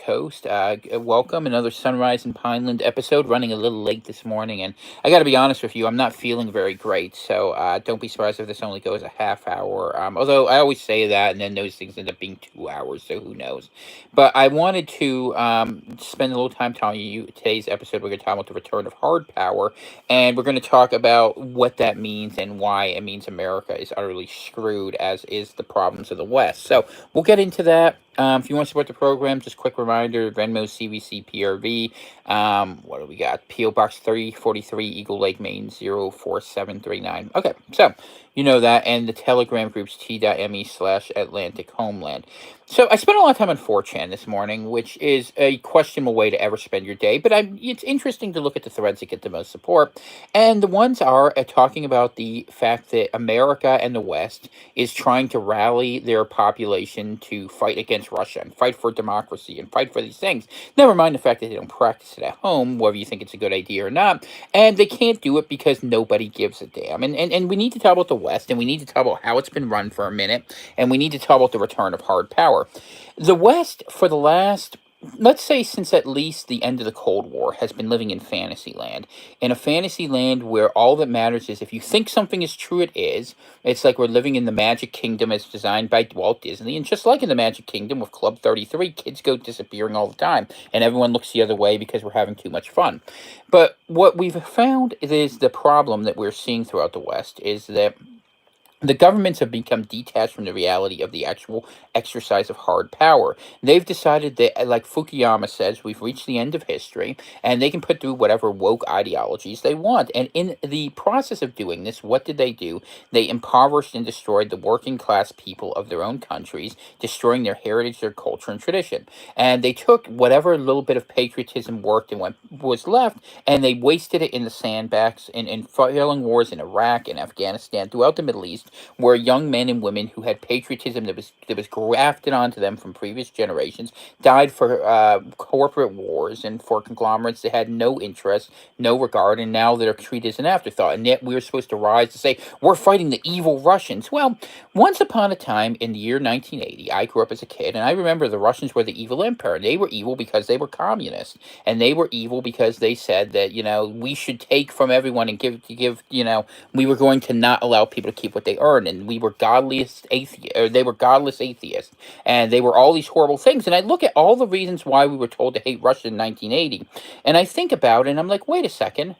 Coast. Welcome, another Sunrise in Pineland episode. Running a little late this morning, and I got to be honest with you, I'm not feeling very great. So don't be surprised if this only goes a half hour. Although I always say that, and then those things end up being 2 hours. So who knows? But I wanted to spend a little time telling you today's episode. We're going to talk about the return of hard power, and we're going to talk about what that means and why it means America is utterly screwed, as is the problems of the West. So we'll get into that. If you want to support the program, just quick reminder: Venmo, CVC, PRV. What do we got? PO Box 343, Eagle Lake, Maine 04739. Okay, so you know that, and the Telegram groups t.me/Atlantic Homeland. So I spent a lot of time on 4chan this morning, which is a questionable way to ever spend your day, but it's interesting to look at the threads that get the most support. And the ones are talking about the fact that America and the West is trying to rally their population to fight against Russia and fight for democracy and fight for these things. Never mind the fact that they don't practice it at home, whether you think it's a good idea or not. And they can't do it because nobody gives a damn. And we need to talk about the West, and we need to talk about how it's been run for a minute, and we need to talk about the return of hard power. The West, for the last, let's say, since at least the end of the Cold War, has been living in fantasy land. In a fantasy land where all that matters is if you think something is true, it is. It's like we're living in the Magic Kingdom as designed by Walt Disney. And just like in the Magic Kingdom with Club 33, kids go disappearing all the time. And everyone looks the other way because we're having too much fun. But what we've found is the problem that we're seeing throughout the West is that the governments have become detached from the reality of the actual exercise of hard power. They've decided that, like Fukuyama says, we've reached the end of history, and they can put through whatever woke ideologies they want. And in the process of doing this, what did they do? They impoverished and destroyed the working class people of their own countries, destroying their heritage, their culture, and tradition. And they took whatever little bit of patriotism worked and what was left, and they wasted it in the sandbags, in failing wars in Iraq and Afghanistan, throughout the Middle East, where young men and women who had patriotism that was grafted onto them from previous generations died for corporate wars and for conglomerates that had no interest, no regard, and now they're treated as an afterthought. And yet we were supposed to rise to say, we're fighting the evil Russians. Well, once upon a time in the year 1980, I grew up as a kid, and I remember the Russians were the evil empire. They were evil because they were communists, and they were evil because they said that, we should take from everyone and give, we were going to not allow people to keep what they earned, and we were godless atheists, or they were godless atheists, and they were all these horrible things. And I look at all the reasons why we were told to hate Russia in 1980, and I think about it, and I'm like, wait a second.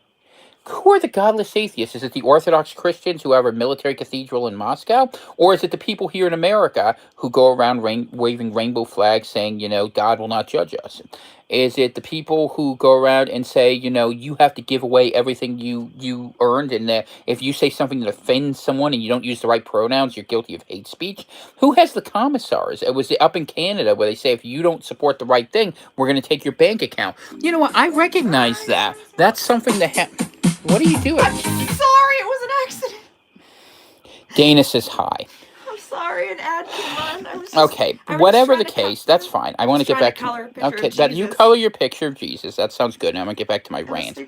Who are the godless atheists? Is it the Orthodox Christians who have a military cathedral in Moscow? Or is it the people here in America who go around waving rainbow flags saying, God will not judge us? Is it the people who go around and say, you have to give away everything you earned, and that if you say something that offends someone and you don't use the right pronouns, you're guilty of hate speech? Who has the commissars? It was up in Canada where they say if you don't support the right thing, we're going to take your bank account. You know what? I recognize that. That's something that happened. What are you doing? I'm sorry, it was an accident. Dana says hi. I'm sorry, an ad came on. Okay, whatever the case, that's fine. I want to get back to okay. That you color your picture of Jesus. That sounds good. Now I'm gonna get back to my rant.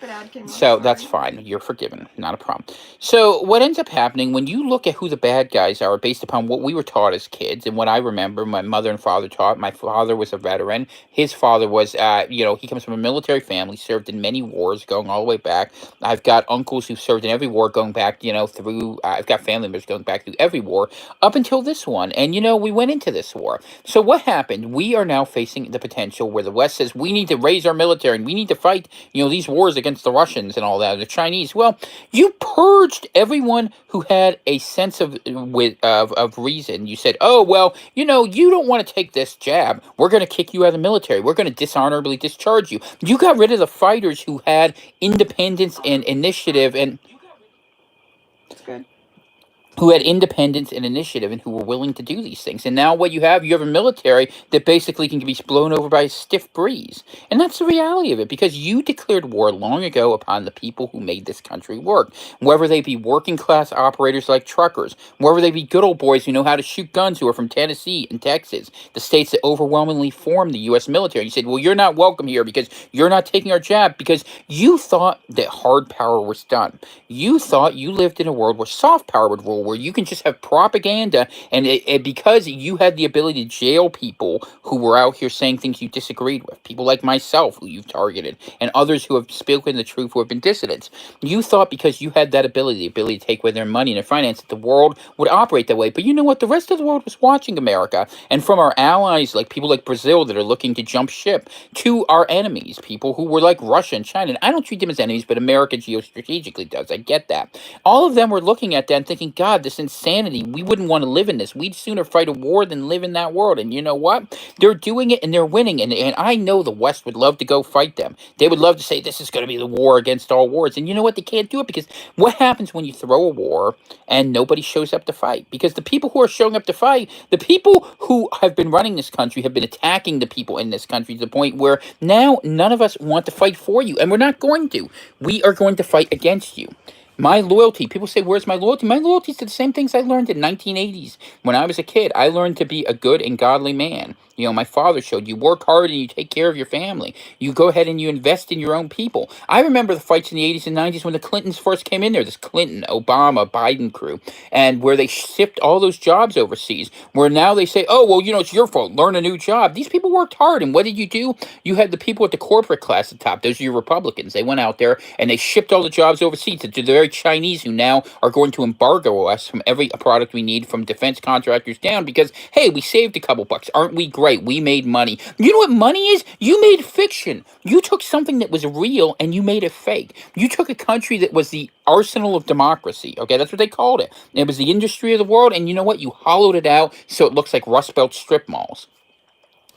So that's fine. You're forgiven. Not a problem. So what ends up happening when you look at who the bad guys are, based upon what we were taught as kids and what I remember, my mother and father taught. My father was a veteran. His father was, he comes from a military family, served in many wars, going all the way back. I've got uncles who served in every war, going back, through. I've got family members going back through every war up until this one. And we went into this war. So what happened? We are now facing the potential where the West says we need to raise our military and we need to fight, these wars against the Russians and all that, the Chinese. Well, you purged everyone who had a sense of reason. You said, oh, well, you don't want to take this jab. We're going to kick you out of the military. We're going to dishonorably discharge you. You got rid of the fighters who had independence and initiative and who had independence and initiative and who were willing to do these things. And now what you have a military that basically can be blown over by a stiff breeze. And that's the reality of it, because you declared war long ago upon the people who made this country work. Whether they be working class operators like truckers, whether they be good old boys who know how to shoot guns who are from Tennessee and Texas, the states that overwhelmingly form the U.S. military. You said, well, you're not welcome here because you're not taking our jab, because you thought that hard power was done. You thought you lived in a world where soft power would rule, where you can just have propaganda, and because you had the ability to jail people who were out here saying things you disagreed with, people like myself who you've targeted, and others who have spoken the truth who have been dissidents. You thought because you had that ability, the ability to take away their money and their finance, that the world would operate that way. But you know what? The rest of the world was watching America, and from our allies, like people like Brazil that are looking to jump ship, to our enemies, people who were like Russia and China. And I don't treat them as enemies, but America geostrategically does. I get that. All of them were looking at that and thinking, God, this insanity, we wouldn't want to live in this. We'd sooner fight a war than live in that world. And you know what? They're doing it and they're winning. And I know the West would love to go fight them. They would love to say this is going to be the war against all wars. And you know what? They can't do it because what happens when you throw a war and nobody shows up to fight? Because the people who are showing up to fight, the people who have been running this country have been attacking the people in this country to the point where now none of us want to fight for you. And we're not going to. We are going to fight against you. My loyalty, people say, where's my loyalty? My loyalty is to the same things I learned in 1980s. When I was a kid, I learned to be a good and godly man. You know, my father showed you work hard and you take care of your family. You go ahead and you invest in your own people. I remember the fights in the 80s and 90s when the Clintons first came in there, this Clinton, Obama, Biden crew, and where they shipped all those jobs overseas, where now they say, oh, well, you know, it's your fault. Learn a new job. These people worked hard. And what did you do? You had the people at the corporate class at the top. Those are your Republicans. They went out there and they shipped all the jobs overseas to the very Chinese who now are going to embargo us from every product we need from defense contractors down because, hey, we saved a couple bucks. Aren't we great? We made money. You know what money is? You made fiction. You took something that was real and you made it fake. You took a country that was the arsenal of democracy. Okay, that's what they called it. It was the industry of the world. And you know what? You hollowed it out so it looks like Rust Belt strip malls.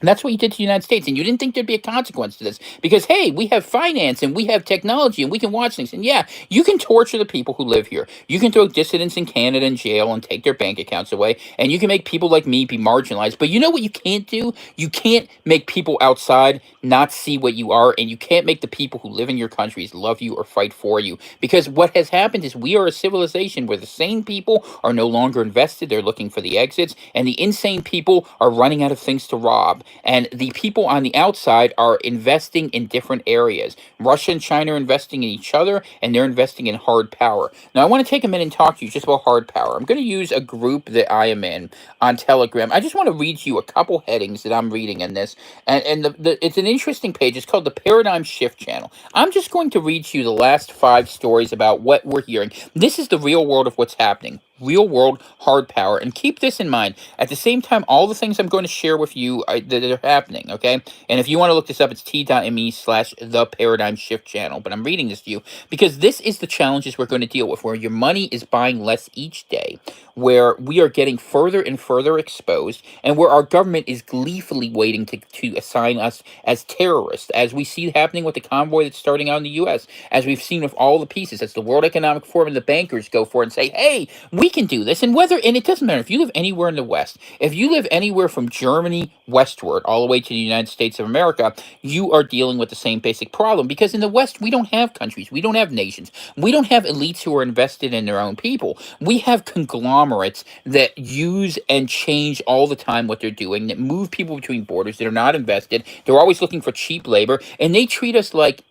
And that's what you did to the United States. And you didn't think there'd be a consequence to this because, hey, we have finance and we have technology and we can watch things. And yeah, you can torture the people who live here. You can throw dissidents in Canada in jail and take their bank accounts away. And you can make people like me be marginalized. But you know what you can't do? You can't make people outside not see what you are. And you can't make the people who live in your countries love you or fight for you. Because what has happened is we are a civilization where the sane people are no longer invested. They're looking for the exits. And the insane people are running out of things to rob. And the people on the outside are investing in different areas. Russia and China are investing in each other, and they're investing in hard power. Now, I want to take a minute and talk to you just about hard power. I'm going to use a group that I am in on Telegram. I just want to read you a couple headings that I'm reading in this. And it's an interesting page. It's called the Paradigm Shift Channel. I'm just going to read you the last 5 stories about what we're hearing. This is the real world of what's happening. Real world hard power. And keep this in mind. At the same time, all the things I'm going to share with you that are happening, okay? And if you want to look this up, it's t.me/the Paradigm Shift Channel. But I'm reading this to you because this is the challenges we're going to deal with, where your money is buying less each day, where we are getting further and further exposed, and where our government is gleefully waiting to assign us as terrorists, as we see happening with the convoy that's starting out in the U.S., as we've seen with all the pieces, as the World Economic Forum and the bankers go for it and say, hey, we can do this. And it doesn't matter if you live anywhere in the West, if you live anywhere from Germany westward all the way to the United States of America, you are dealing with the same basic problem. Because in the West, we don't have countries, we don't have nations, we don't have elites who are invested in their own people. We have conglomerates that use and change all the time what they're doing, that move people between borders, that are not invested. They're always looking for cheap labor, and they treat us like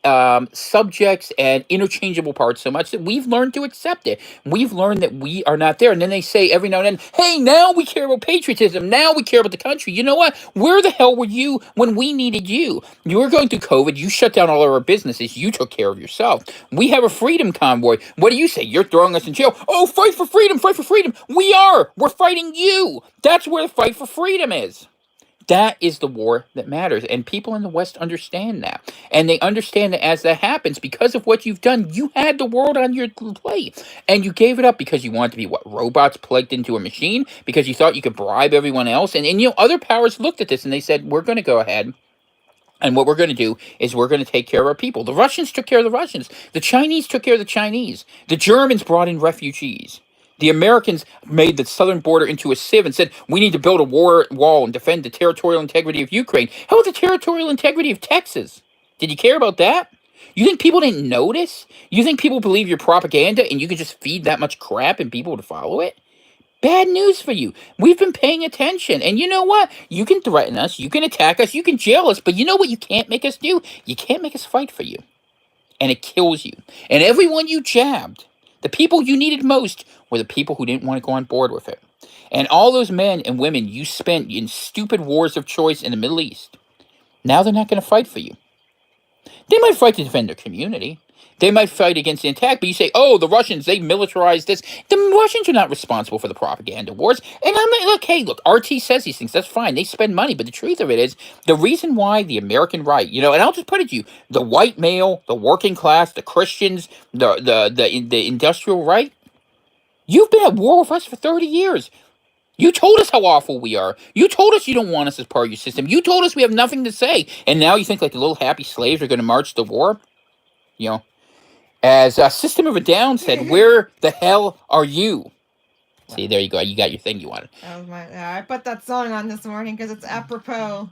subjects and interchangeable parts so much that we've learned to accept it. We've learned that we are not there. And then they say every now and then, hey, now we care about patriotism. Now we care about the country. You know what? Where the hell were you when we needed you? You were going through COVID. You shut down all of our businesses. You took care of yourself. We have a freedom convoy. What do you say? You're throwing us in jail. Oh, fight for freedom. Fight for freedom. We are. We're fighting you. That's where the fight for freedom is. That is the war that matters. And people in the West understand that. And they understand that as that happens, because of what you've done, you had the world on your plate. And you gave it up because you wanted to be, what, robots plugged into a machine? Because you thought you could bribe everyone else? And you know, other powers looked at this and they said, we're going to go ahead. And what we're going to do is we're going to take care of our people. The Russians took care of the Russians. The Chinese took care of the Chinese. The Germans brought in refugees. The Americans made the southern border into a sieve and said, we need to build a wall and defend the territorial integrity of Ukraine. How about the territorial integrity of Texas? Did you care about that? You think people didn't notice? You think people believe your propaganda and you can just feed that much crap and people to follow it? Bad news for you. We've been paying attention. And you know what? You can threaten us. You can attack us. You can jail us. But you know what you can't make us do? You can't make us fight for you. And it kills you. And everyone you jabbed, The people you needed most were the people who didn't want to go on board with it. And all those men and women you spent in stupid wars of choice in the Middle East, now they're not going to fight for you. They might fight to defend their community. They might fight against the attack, but you say, oh, the Russians, they militarized this. The Russians are not responsible for the propaganda wars. And I'm like, look, hey, look, RT says these things. That's fine. They spend money. But the truth of it is, the reason why the American right, and I'll just put it to you, the white male, the working class, the Christians, the industrial right, you've been at war with us for 30 years. You told us how awful we are. You told us you don't want us as part of your system. You told us we have nothing to say. And now you think like the little happy slaves are going to march to war? You know, as System of a Down said, where the hell are you? See, there you go. You got your thing you wanted. That was I put that song on this morning because it's apropos.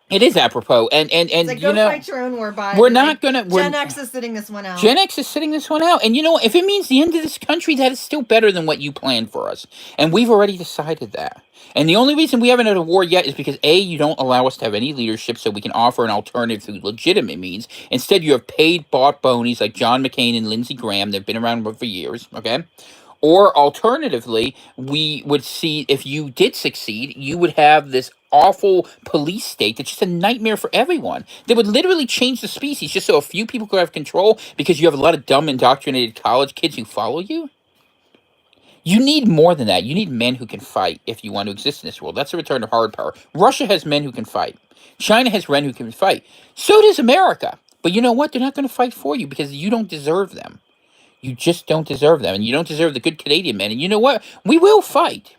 It is apropos, and It's like, go fight your own war, Biden. we're not gonna. Gen X is sitting this one out. Gen X is sitting this one out, and if it means the end of this country, that is still better than what you planned for us, and we've already decided that. And the only reason we haven't had a war yet is because A, you don't allow us to have any leadership, so we can offer an alternative through legitimate means. Instead, you have paid, bought bonies like John McCain and Lindsey Graham. They've been around for years. Okay. Or alternatively, we would see if you did succeed, you would have this awful police state that's just a nightmare for everyone. They would literally change the species just so a few people could have control because you have a lot of dumb, indoctrinated college kids who follow you. You need more than that. You need men who can fight if you want to exist in this world. That's the return of hard power. Russia has men who can fight. China has men who can fight. So does America. But you know what? They're not going to fight for you because you don't deserve them. You just don't deserve them, and you don't deserve the good Canadian men. And you know what? We will fight.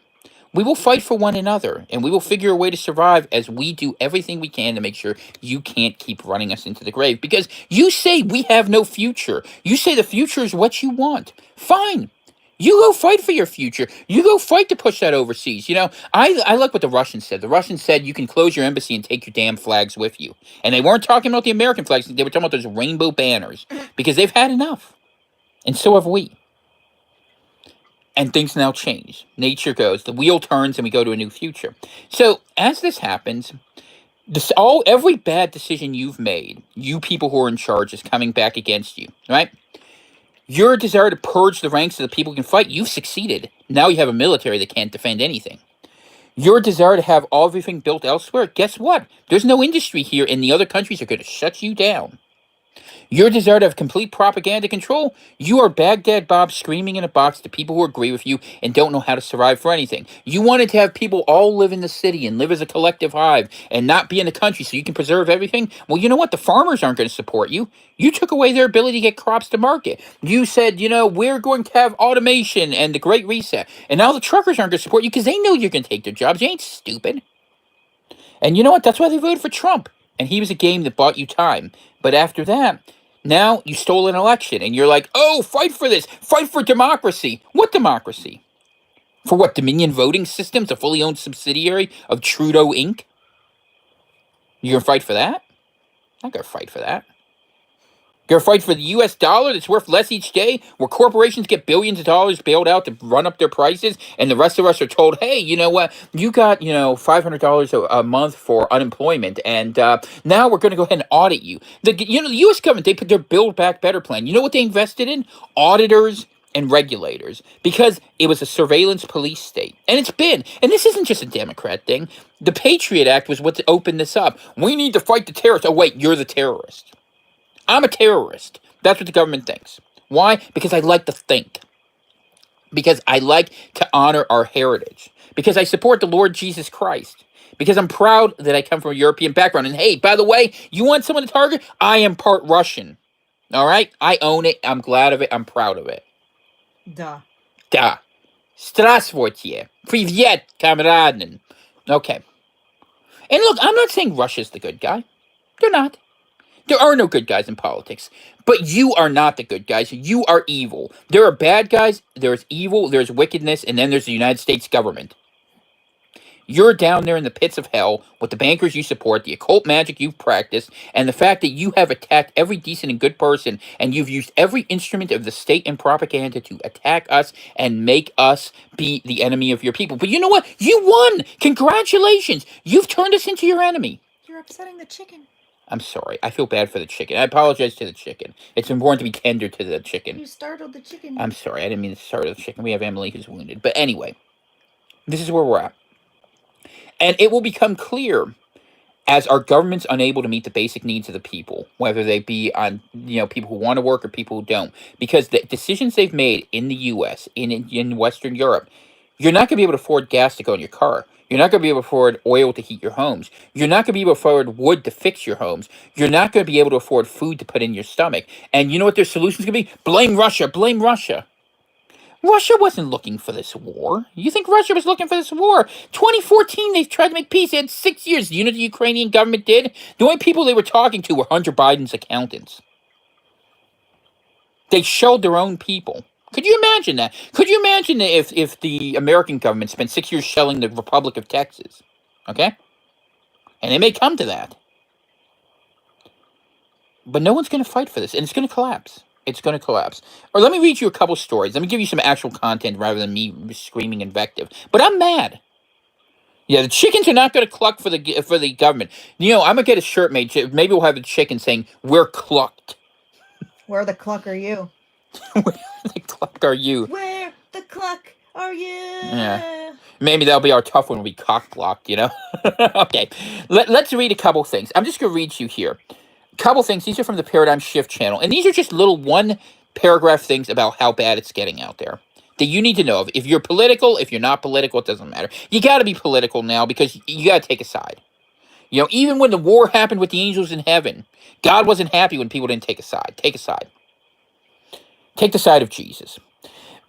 We will fight for one another, and we will figure a way to survive as we do everything we can to make sure you can't keep running us into the grave. Because you say we have no future. You say the future is what you want. Fine. You go fight for your future. You go fight to push that overseas. I like what the Russians said. The Russians said you can close your embassy and take your damn flags with you. And they weren't talking about the American flags. They were talking about those rainbow banners because they've had enough. And so have we. And things now change. Nature goes, the wheel turns, and we go to a new future. So as this happens, every bad decision you've made, you people who are in charge, is coming back against you, right? Your desire to purge the ranks of the people who can fight, you've succeeded. Now you have a military that can't defend anything. Your desire to have everything built elsewhere, guess what? There's no industry here, and the other countries are going to shut you down. Your desire to have complete propaganda control, you are Baghdad Bob screaming in a box to people who agree with you and don't know how to survive for anything. You wanted to have people all live in the city and live as a collective hive and not be in the country so you can preserve everything. Well, you know what? The farmers aren't going to support you. You took away their ability to get crops to market. You said, we're going to have automation and the Great Reset. And now the truckers aren't going to support you because they know you're going to take their jobs. You ain't stupid. And you know what? That's why they voted for Trump. And he was a game that bought you time. But after that, now you stole an election and you're like, oh, fight for this. Fight for democracy. What democracy? For what, Dominion Voting Systems, a fully owned subsidiary of Trudeau Inc.? You're going to fight for that? I'm not going to fight for that. You're going to fight for the U.S. dollar that's worth less each day, where corporations get billions of dollars bailed out to run up their prices, and the rest of us are told, hey, you know what? You got, $500 a month for unemployment, and now we're going to go ahead and audit you. The U.S. government, they put their Build Back Better plan. You know what they invested in? Auditors and regulators, because it was a surveillance police state. And it's been, and this isn't just a Democrat thing. The Patriot Act was what opened this up. We need to fight the terrorists. Oh, wait, you're the terrorist. I'm a terrorist. That's what the government thinks. Why? Because I like to think. Because I like to honor our heritage. Because I support the Lord Jesus Christ. Because I'm proud that I come from a European background. And hey, by the way, you want someone to target? I am part Russian. All right? I own it. I'm glad of it. I'm proud of it. Duh. Здравствуйте. Привет, камрадин. Okay. And look, I'm not saying Russia's the good guy. They're not. There are no good guys in politics. But you are not the good guys. You are evil. There are bad guys, there's evil, there's wickedness, and then there's the United States government. You're down there in the pits of hell with the bankers you support, the occult magic you've practiced, and the fact that you have attacked every decent and good person, and you've used every instrument of the state and propaganda to attack us and make us be the enemy of your people. But you know what? You won! Congratulations! You've turned us into your enemy. You're upsetting the chicken. I'm sorry. I feel bad for the chicken. I apologize to the chicken. It's important to be tender to the chicken. You startled the chicken. I'm sorry. I didn't mean to startle the chicken. We have Emily who's wounded. But anyway, this is where we're at. And it will become clear as our government's unable to meet the basic needs of the people, whether they be on people who want to work or people who don't, because the decisions they've made in the U.S. in Western Europe, you're not going to be able to afford gas to go in your car. You're not going to be able to afford oil to heat your homes. You're not going to be able to afford wood to fix your homes. You're not going to be able to afford food to put in your stomach. And you know what their solution's going to be? Blame Russia. Blame Russia. Russia wasn't looking for this war. You think Russia was looking for this war? 2014, they tried to make peace. They had 6 years. You know what the Ukrainian government did? The only people they were talking to were Hunter Biden's accountants. They shelled their own people. Could you imagine that? Could you imagine if the American government spent 6 years shelling the Republic of Texas? Okay? And it may come to that. But no one's going to fight for this, and it's going to collapse. It's going to collapse. Or let me read you a couple stories. Let me give you some actual content rather than me screaming invective. But I'm mad. Yeah, the chickens are not going to cluck for the government. I'm gonna get a shirt made. Maybe we'll have a chicken saying "We're clucked." Where the cluck are you? Where the cluck are you? Where the cluck are you? Yeah. Maybe that'll be our tough one. We'll be cock blocked. Okay. Let's read a couple things. I'm just gonna read you here. Couple things. These are from the Paradigm Shift channel, and these are just little one paragraph things about how bad it's getting out there that you need to know. If you're political, if you're not political, it doesn't matter. You got to be political now because you got to take a side. Even when the war happened with the angels in heaven, God wasn't happy when people didn't take a side. Take a side. Take the side of Jesus.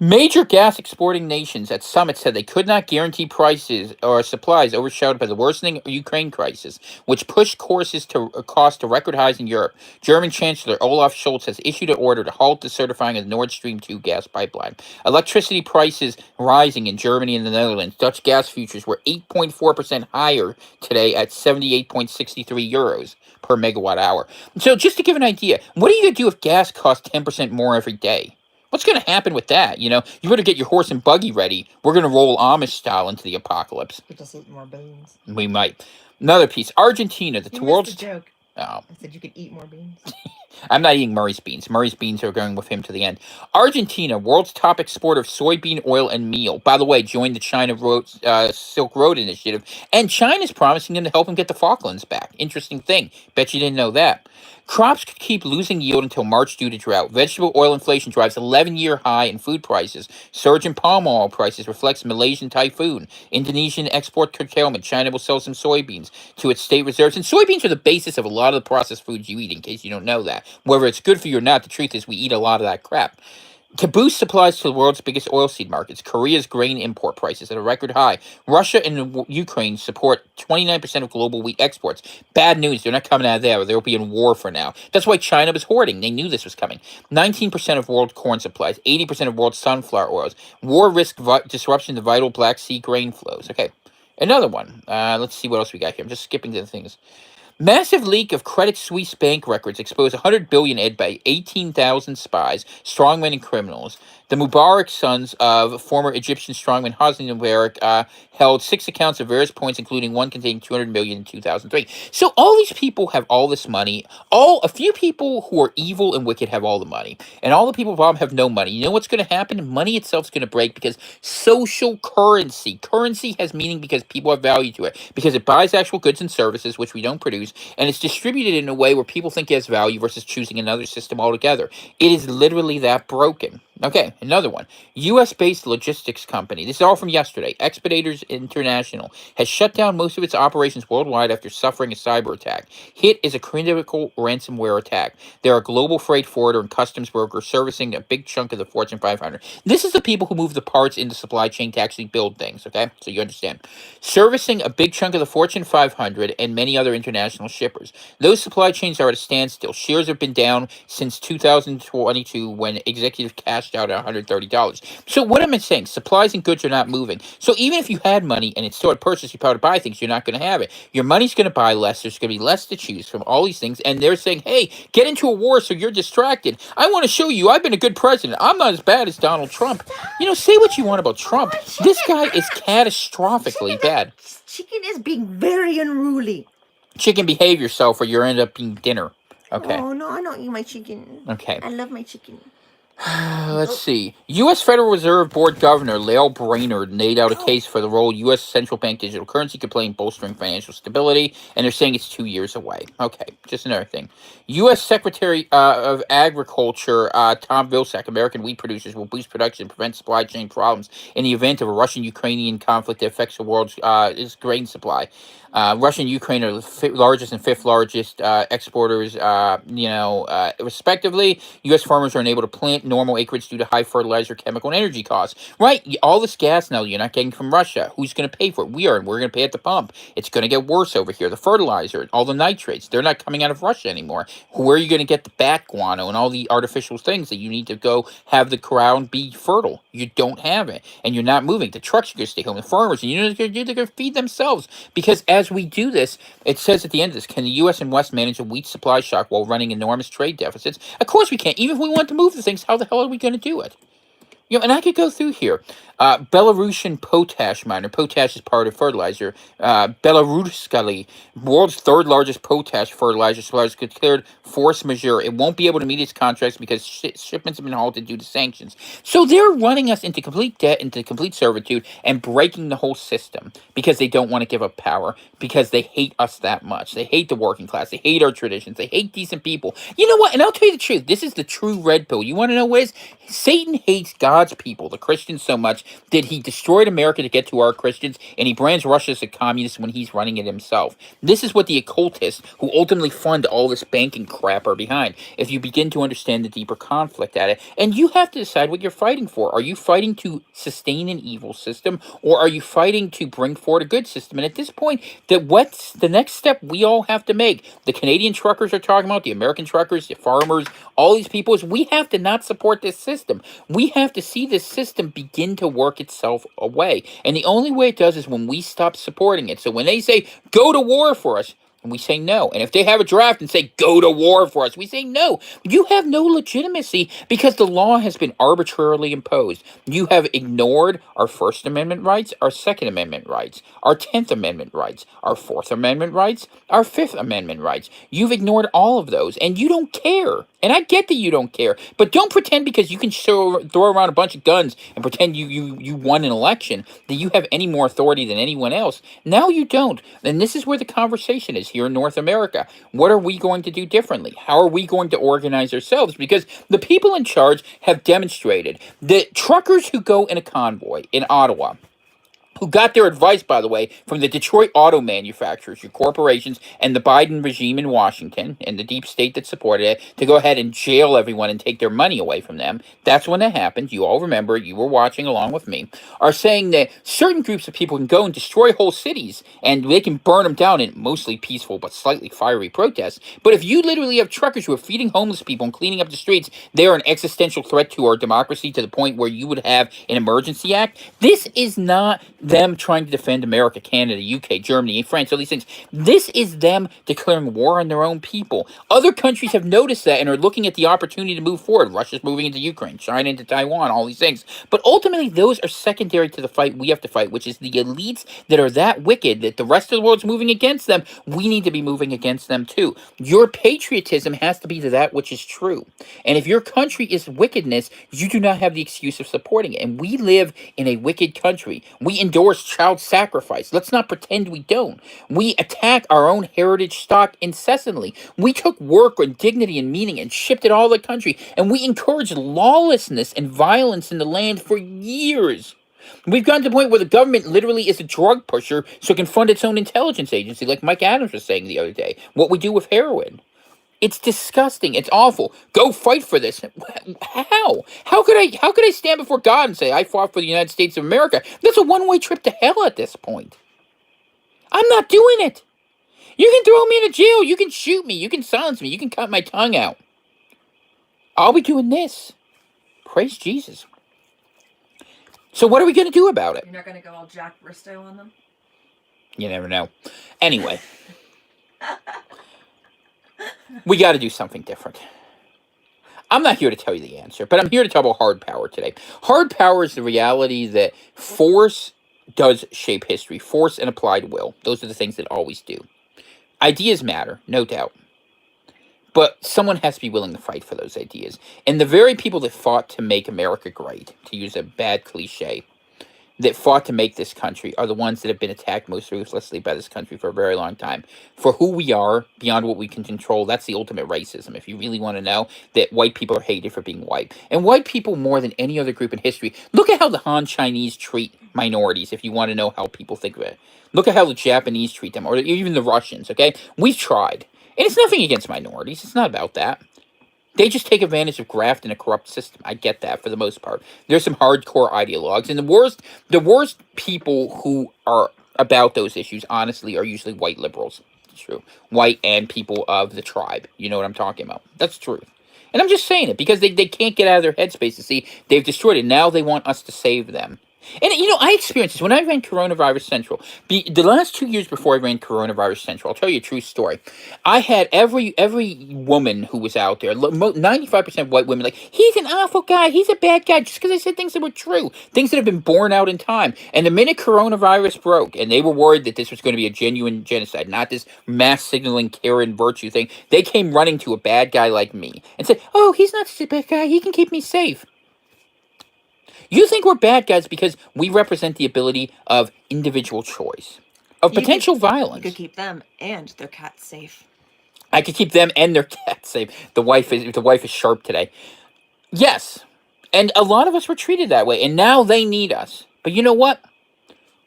Major gas exporting nations at summit said they could not guarantee prices or supplies overshadowed by the worsening Ukraine crisis, which pushed costs to record highs in Europe. German Chancellor Olaf Scholz has issued an order to halt the certifying of the Nord Stream 2 gas pipeline. Electricity prices rising in Germany and the Netherlands. Dutch gas futures were 8.4% higher today at 78.63 euros per megawatt hour. So just to give an idea, what are you going to do if gas costs 10% more every day? What's going to happen with that? You better get your horse and buggy ready. We're going to roll Amish style into the apocalypse. We just eat more beans. We might. Another piece. Argentina, You world's... missed the joke. Oh. I said you could eat more beans. I'm not eating Murray's beans. Murray's beans are going with him to the end. Argentina, world's top exporter of soybean oil and meal. By the way, joined the Silk Road Initiative. And China's promising them to help them get the Falklands back. Interesting thing. Bet you didn't know that. Crops could keep losing yield until March due to drought. Vegetable oil inflation drives 11-year high in food prices. Surge in palm oil prices reflects Malaysian typhoon. Indonesian export curtailment. China will sell some soybeans to its state reserves. And soybeans are the basis of a lot of the processed foods you eat, in case you don't know that. Whether it's good for you or not, the truth is we eat a lot of that crap. To boost supplies to the world's biggest oilseed markets, Korea's grain import prices at a record high. Russia and Ukraine support 29% of global wheat exports. Bad news, they're not coming out of there. They'll be in war for now. That's why China was hoarding. They knew this was coming. 19% of world corn supplies, 80% of world sunflower oils. War risk disruption to vital Black Sea grain flows. Okay, another one. Let's see what else we got here. I'm just skipping to the things. Massive leak of Credit Suisse bank records exposed 100 billion ed by 18,000 spies, strongmen, and criminals. The Mubarak sons of former Egyptian strongman Hosni Mubarak held 6 accounts at various points, including one containing 200 million in 2003. So all these people have all this money. A few people who are evil and wicked have all the money, and all the people involved have no money. You know what's going to happen? Money itself is going to break because social currency has meaning because people have value to it, because it buys actual goods and services which we don't produce, and it's distributed in a way where people think it has value versus choosing another system altogether. It is literally that broken. Okay, another one. U.S.-based logistics company. This is all from yesterday. Expeditors International has shut down most of its operations worldwide after suffering a cyber attack. Hit is a critical ransomware attack. They're a global freight forwarder and customs broker servicing a big chunk of the Fortune 500. This is the people who move the parts in the supply chain to actually build things, okay? So you understand. Servicing a big chunk of the Fortune 500 and many other international shippers. Those supply chains are at a standstill. Shares have been down since 2022 when executives cashed out at $130. So what am I saying? Supplies and goods are not moving. So even if you had money and it's still at purchase power to buy things, you're not going to have it. Your money's going to buy less. There's going to be less to choose from all these things. And they're saying, hey, get into a war so you're distracted. I want to show you I've been a good president. I'm not as bad as Donald Trump. Say what you want about Trump. This guy is catastrophically bad. Chicken is being very unruly. Chicken, behave yourself, or you end up being dinner. Okay. Oh no, I don't eat my chicken. Okay. I love my chicken. Let's see. U.S. Federal Reserve Board Governor Lael Brainerd laid out a case for the role U.S. central bank digital currency could play in bolstering financial stability, and they're saying it's 2 years away. Okay, just another thing. U.S. Secretary of Agriculture Tom Vilsack, American wheat producers will boost production and prevent supply chain problems in the event of a Russian-Ukrainian conflict that affects the world's grain supply. Russia and Ukraine are the largest and fifth largest exporters, respectively. U.S. farmers are unable to plant normal acreage due to high fertilizer, chemical, and energy costs. Right? All this gas now you're not getting from Russia. Who's going to pay for it? We are, and we're going to pay at the pump. It's going to get worse over here. The fertilizer, all the nitrates, they're not coming out of Russia anymore. Where are you going to get the bat guano and all the artificial things that you need to go have the ground be fertile? You don't have it, and you're not moving. The trucks are going to stay home. The farmers, and you know what they're going to do? They're going to feed themselves, because as we do this, it says at the end of this, can the U.S. and West manage a wheat supply shock while running enormous trade deficits? Of course we can't. Even if we want to move the things, how the hell are we going to do it? And I could go through here. Belarusian potash miner. Potash is part of fertilizer. Belaruskali, world's third largest potash fertilizer supplier, declared force majeure. It won't be able to meet its contracts because shipments have been halted due to sanctions. So they're running us into complete debt, into complete servitude, and breaking the whole system because they don't want to give up power, because they hate us that much. They hate the working class. They hate our traditions. They hate decent people. You know what? And I'll tell you the truth. This is the true red pill. You want to know what is? Satan hates God's people, the Christians, so much that he destroyed America to get to our Christians, and he brands Russia as a communist when he's running it himself. This is what the occultists, who ultimately fund all this banking crap, are behind. If you begin to understand the deeper conflict at it, and you have to decide what you're fighting for. Are you fighting to sustain an evil system, or are you fighting to bring forward a good system? And at this point, what's the next step we all have to make? The Canadian truckers are talking about, the American truckers, the farmers, all these people, is we have to not support this system. We have to see this system begin to work itself away. And the only way it does is when we stop supporting it. So when they say, go to war for us, and we say no. And if they have a draft and say, go to war for us, we say no. You have no legitimacy because the law has been arbitrarily imposed. You have ignored our First Amendment rights, our Second Amendment rights, our 10th Amendment rights, our Fourth Amendment rights, our Fifth Amendment rights. You've ignored all of those, and you don't care. And I get that you don't care, but don't pretend because you can throw around a bunch of guns and pretend you won an election that you have any more authority than anyone else. Now you don't. And this is where the conversation is here in North America. What are we going to do differently? How are we going to organize ourselves? Because the people in charge have demonstrated that truckers who go in a convoy in Ottawa, who got their advice, by the way, from the Detroit auto manufacturers, your corporations, and the Biden regime in Washington, and the deep state that supported it, to go ahead and jail everyone and take their money away from them. That's when that happened. You all remember, you were watching along with me, are saying that certain groups of people can go and destroy whole cities, and they can burn them down in mostly peaceful but slightly fiery protests. But if you literally have truckers who are feeding homeless people and cleaning up the streets, they are an existential threat to our democracy, to the point where you would have an emergency act. This is not them trying to defend America, Canada, UK, Germany, France, all these things. This is them declaring war on their own people. Other countries have noticed that and are looking at the opportunity to move forward. Russia's moving into Ukraine, China into Taiwan, all these things. But ultimately, those are secondary to the fight we have to fight, which is the elites that are that wicked that the rest of the world's moving against them. We need to be moving against them too. Your patriotism has to be to that which is true. And if your country is wickedness, you do not have the excuse of supporting it. And we live in a wicked country. We endorse child sacrifice. Let's not pretend we don't. We attack our own heritage stock incessantly. We took work and dignity and meaning and shipped it all over the country. And we encouraged lawlessness and violence in the land for years. We've gotten to the point where the government literally is a drug pusher so it can fund its own intelligence agency, like Mike Adams was saying the other day. What we do with heroin. It's disgusting. It's awful. Go fight for this. How? How could I stand before God and say I fought for the United States of America? That's a one-way trip to hell at this point. I'm not doing it. You can throw me in a jail. You can shoot me. You can silence me. You can cut my tongue out. I'll be doing this. Praise Jesus. So what are we going to do about it? You're not going to go all Jack Bristow on them? You never know. Anyway. We got to do something different. I'm not here to tell you the answer, but I'm here to talk about hard power today. Hard power is the reality that force does shape history. Force and applied will. Those are the things that always do. Ideas matter, no doubt. But someone has to be willing to fight for those ideas. And the very people that fought to make America great, to use a bad cliche, that fought to make this country are the ones that have been attacked most ruthlessly by this country for a very long time. For who we are, beyond what we can control, that's the ultimate racism. If you really want to know, that white people are hated for being white. And white people, more than any other group in history, look at how the Han Chinese treat minorities, if you want to know how people think of it. Look at how the Japanese treat them, or even the Russians, okay? We've tried. And it's nothing against minorities. It's not about that. They just take advantage of graft in a corrupt system. I get that for the most part. There's some hardcore ideologues, and the worst people who are about those issues, honestly, are usually white liberals. It's true. White and people of the tribe. You know what I'm talking about. That's true. And I'm just saying it because they can't get out of their headspace to see they've destroyed it. Now they want us to save them. And I experienced this when I ran Coronavirus Central. The last 2 years before I ran Coronavirus Central, I'll tell you a true story. I had every woman who was out there, 95% white women, like, he's an awful guy, he's a bad guy, just because I said things that were true, things that have been borne out in time. And the minute coronavirus broke, and they were worried that this was going to be a genuine genocide, not this mass signaling Karen virtue thing, they came running to a bad guy like me and said, oh, he's not such a bad guy, he can keep me safe. You think we're bad guys because we represent the ability of individual choice, of You potential You violence. could keep them and their cats safe. I could keep them and their cats safe. The wife is sharp today. Yes, and a lot of us were treated that way, and now they need us. But you know what?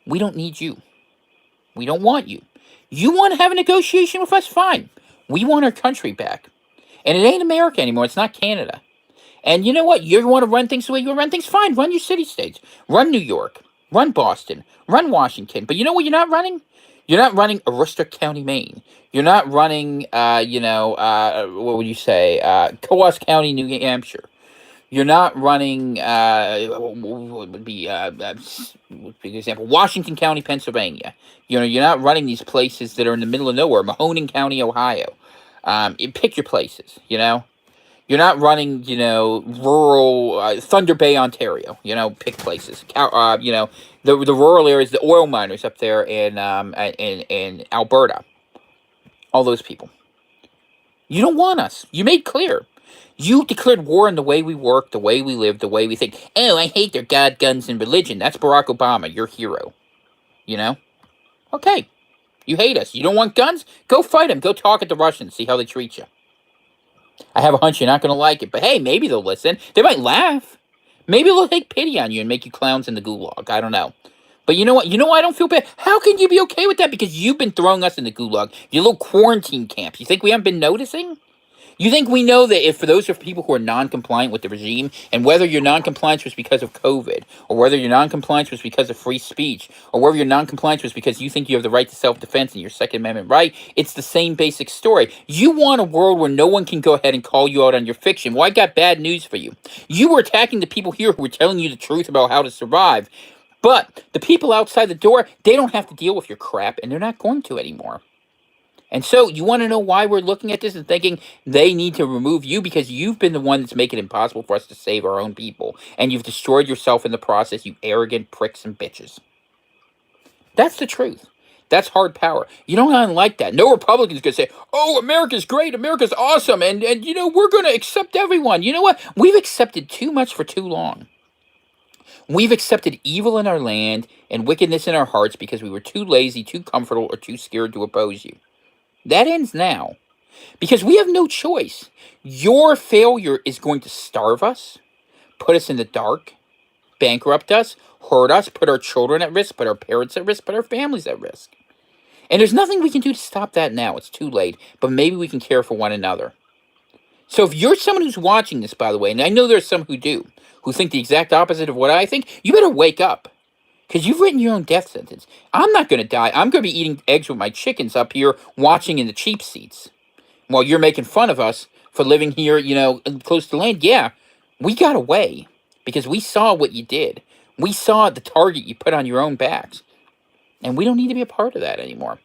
We don't need you. We don't want you. You want to have a negotiation with us? Fine. We want our country back, and it ain't America anymore. It's not Canada. And you know what? You want to run things the way you run things? Fine. Run your city states. Run New York. Run Boston. Run Washington. But you know what you're not running? You're not running Aroostook County, Maine. You're not running, what would you say? Coos County, New Hampshire. You're not running, what would be, big example, Washington County, Pennsylvania. You're not running these places that are in the middle of nowhere. Mahoning County, Ohio. Pick your places, You're not running, rural Thunder Bay, Ontario. Pick places. The rural areas, the oil miners up there in Alberta. All those people. You don't want us. You made clear. You declared war on the way we work, the way we live, the way we think. Oh, I hate their God, guns, and religion. That's Barack Obama, your hero. Okay. You hate us. You don't want guns? Go fight them. Go talk at the Russians. See how they treat you. I have a hunch you're not going to like it, but hey, maybe they'll listen. They might laugh. Maybe they'll take pity on you and make you clowns in the gulag. I don't know. But you know what? You know why I don't feel bad? How can you be okay with that? Because you've been throwing us in the gulag. Your little quarantine camps. You think we haven't been noticing? You think we know that if for those are people who are non-compliant with the regime, and whether your non-compliance was because of COVID, or whether your non-compliance was because of free speech, or whether your non-compliance was because you think you have the right to self-defense and your Second Amendment right, it's the same basic story. You want a world where no one can go ahead and call you out on your fiction. Well, I got bad news for you. You were attacking the people here who were telling you the truth about how to survive. But the people outside the door, they don't have to deal with your crap, and they're not going to anymore. And so you want to know why we're looking at this and thinking they need to remove you? Because you've been the one that's making it impossible for us to save our own people. And you've destroyed yourself in the process, you arrogant pricks and bitches. That's the truth. That's hard power. You don't like that. No Republican's going to say, oh, America's great, America's awesome, and we're going to accept everyone. You know what? We've accepted too much for too long. We've accepted evil in our land and wickedness in our hearts because we were too lazy, too comfortable, or too scared to oppose you. That ends now. Because we have no choice. Your failure is going to starve us, put us in the dark, bankrupt us, hurt us, put our children at risk, put our parents at risk, put our families at risk. And there's nothing we can do to stop that now. It's too late. But maybe we can care for one another. So if you're someone who's watching this, by the way, and I know there's some who do, who think the exact opposite of what I think, you better wake up. Because you've written your own death sentence. I'm not going to die. I'm going to be eating eggs with my chickens up here, watching in the cheap seats. While you're making fun of us for living here, close to land. Yeah, we got away. Because we saw what you did. We saw the target you put on your own backs. And we don't need to be a part of that anymore.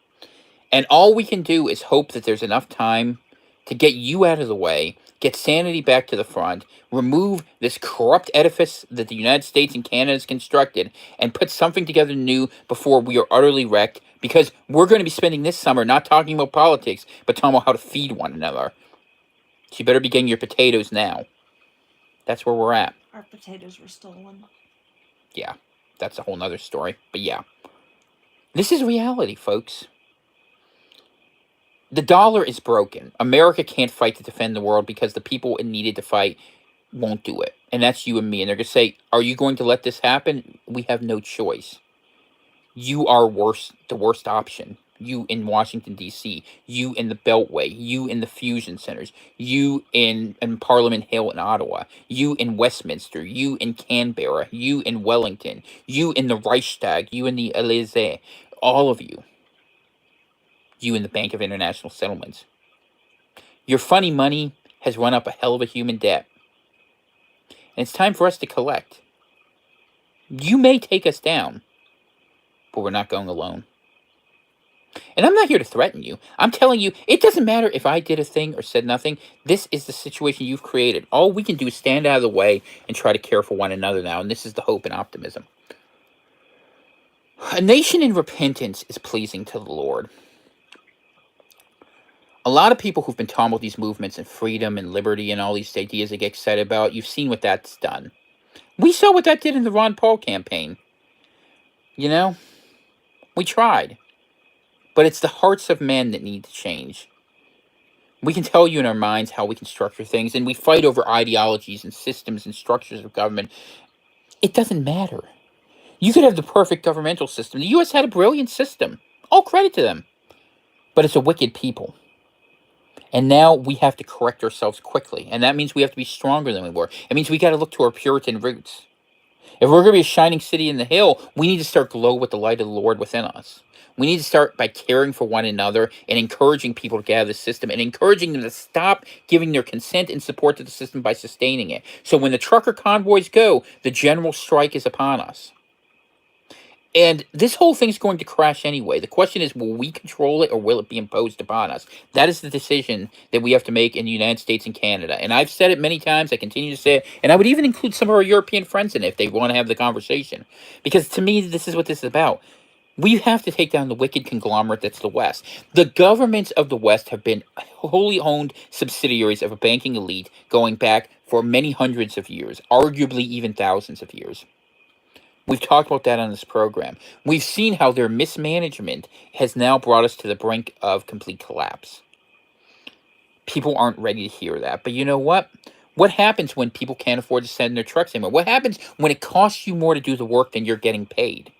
And all we can do is hope that there's enough time to get you out of the way, get sanity back to the front, remove this corrupt edifice that the United States and Canada has constructed, and put something together new before we are utterly wrecked. Because we're going to be spending this summer not talking about politics, but talking about how to feed one another. So you better be getting your potatoes now. That's where we're at. Our potatoes were stolen. Yeah, that's a whole nother story. But yeah, this is reality, folks. The dollar is broken. America can't fight to defend the world because the people it needed to fight won't do it. And that's you and me. And they're going to say, are you going to let this happen? We have no choice. You are the worst option. You in Washington, D.C., you in the Beltway, you in the fusion centers, you in Parliament Hill in Ottawa, you in Westminster, you in Canberra, you in Wellington, you in the Reichstag, you in the Elysee, all of you. You in the Bank of International Settlements. Your funny money has run up a hell of a human debt. And it's time for us to collect. You may take us down, but we're not going alone. And I'm not here to threaten you. I'm telling you, it doesn't matter if I did a thing or said nothing. This is the situation you've created. All we can do is stand out of the way and try to care for one another now. And this is the hope and optimism. A nation in repentance is pleasing to the Lord. A lot of people who've been talking about these movements and freedom and liberty and all these ideas they get excited about, you've seen what that's done. We saw what that did in the Ron Paul campaign. You know, we tried. But it's the hearts of men that need to change. We can tell you in our minds how we can structure things, and we fight over ideologies and systems and structures of government. It doesn't matter. You could have the perfect governmental system. The U.S. had a brilliant system. All credit to them. But it's a wicked people. And now we have to correct ourselves quickly. And that means we have to be stronger than we were. It means we got to look to our Puritan roots. If we're going to be a shining city in the hill, we need to start glow with the light of the Lord within us. We need to start by caring for one another and encouraging people to get out of the system and encouraging them to stop giving their consent and support to the system by sustaining it. So when the trucker convoys go, the general strike is upon us. And this whole thing's going to crash anyway. The question is, will we control it or will it be imposed upon us? That is the decision that we have to make in the United States and Canada. And I've said it many times. I continue to say it. And I would even include some of our European friends in it if they want to have the conversation. Because to me, this is what this is about. We have to take down the wicked conglomerate that's the West. The governments of the West have been wholly owned subsidiaries of a banking elite going back for many hundreds of years, arguably even thousands of years. We've talked about that on this program. We've seen how their mismanagement has now brought us to the brink of complete collapse. People aren't ready to hear that. But you know what? What happens when people can't afford to send their trucks anymore? What happens when it costs you more to do the work than you're getting paid?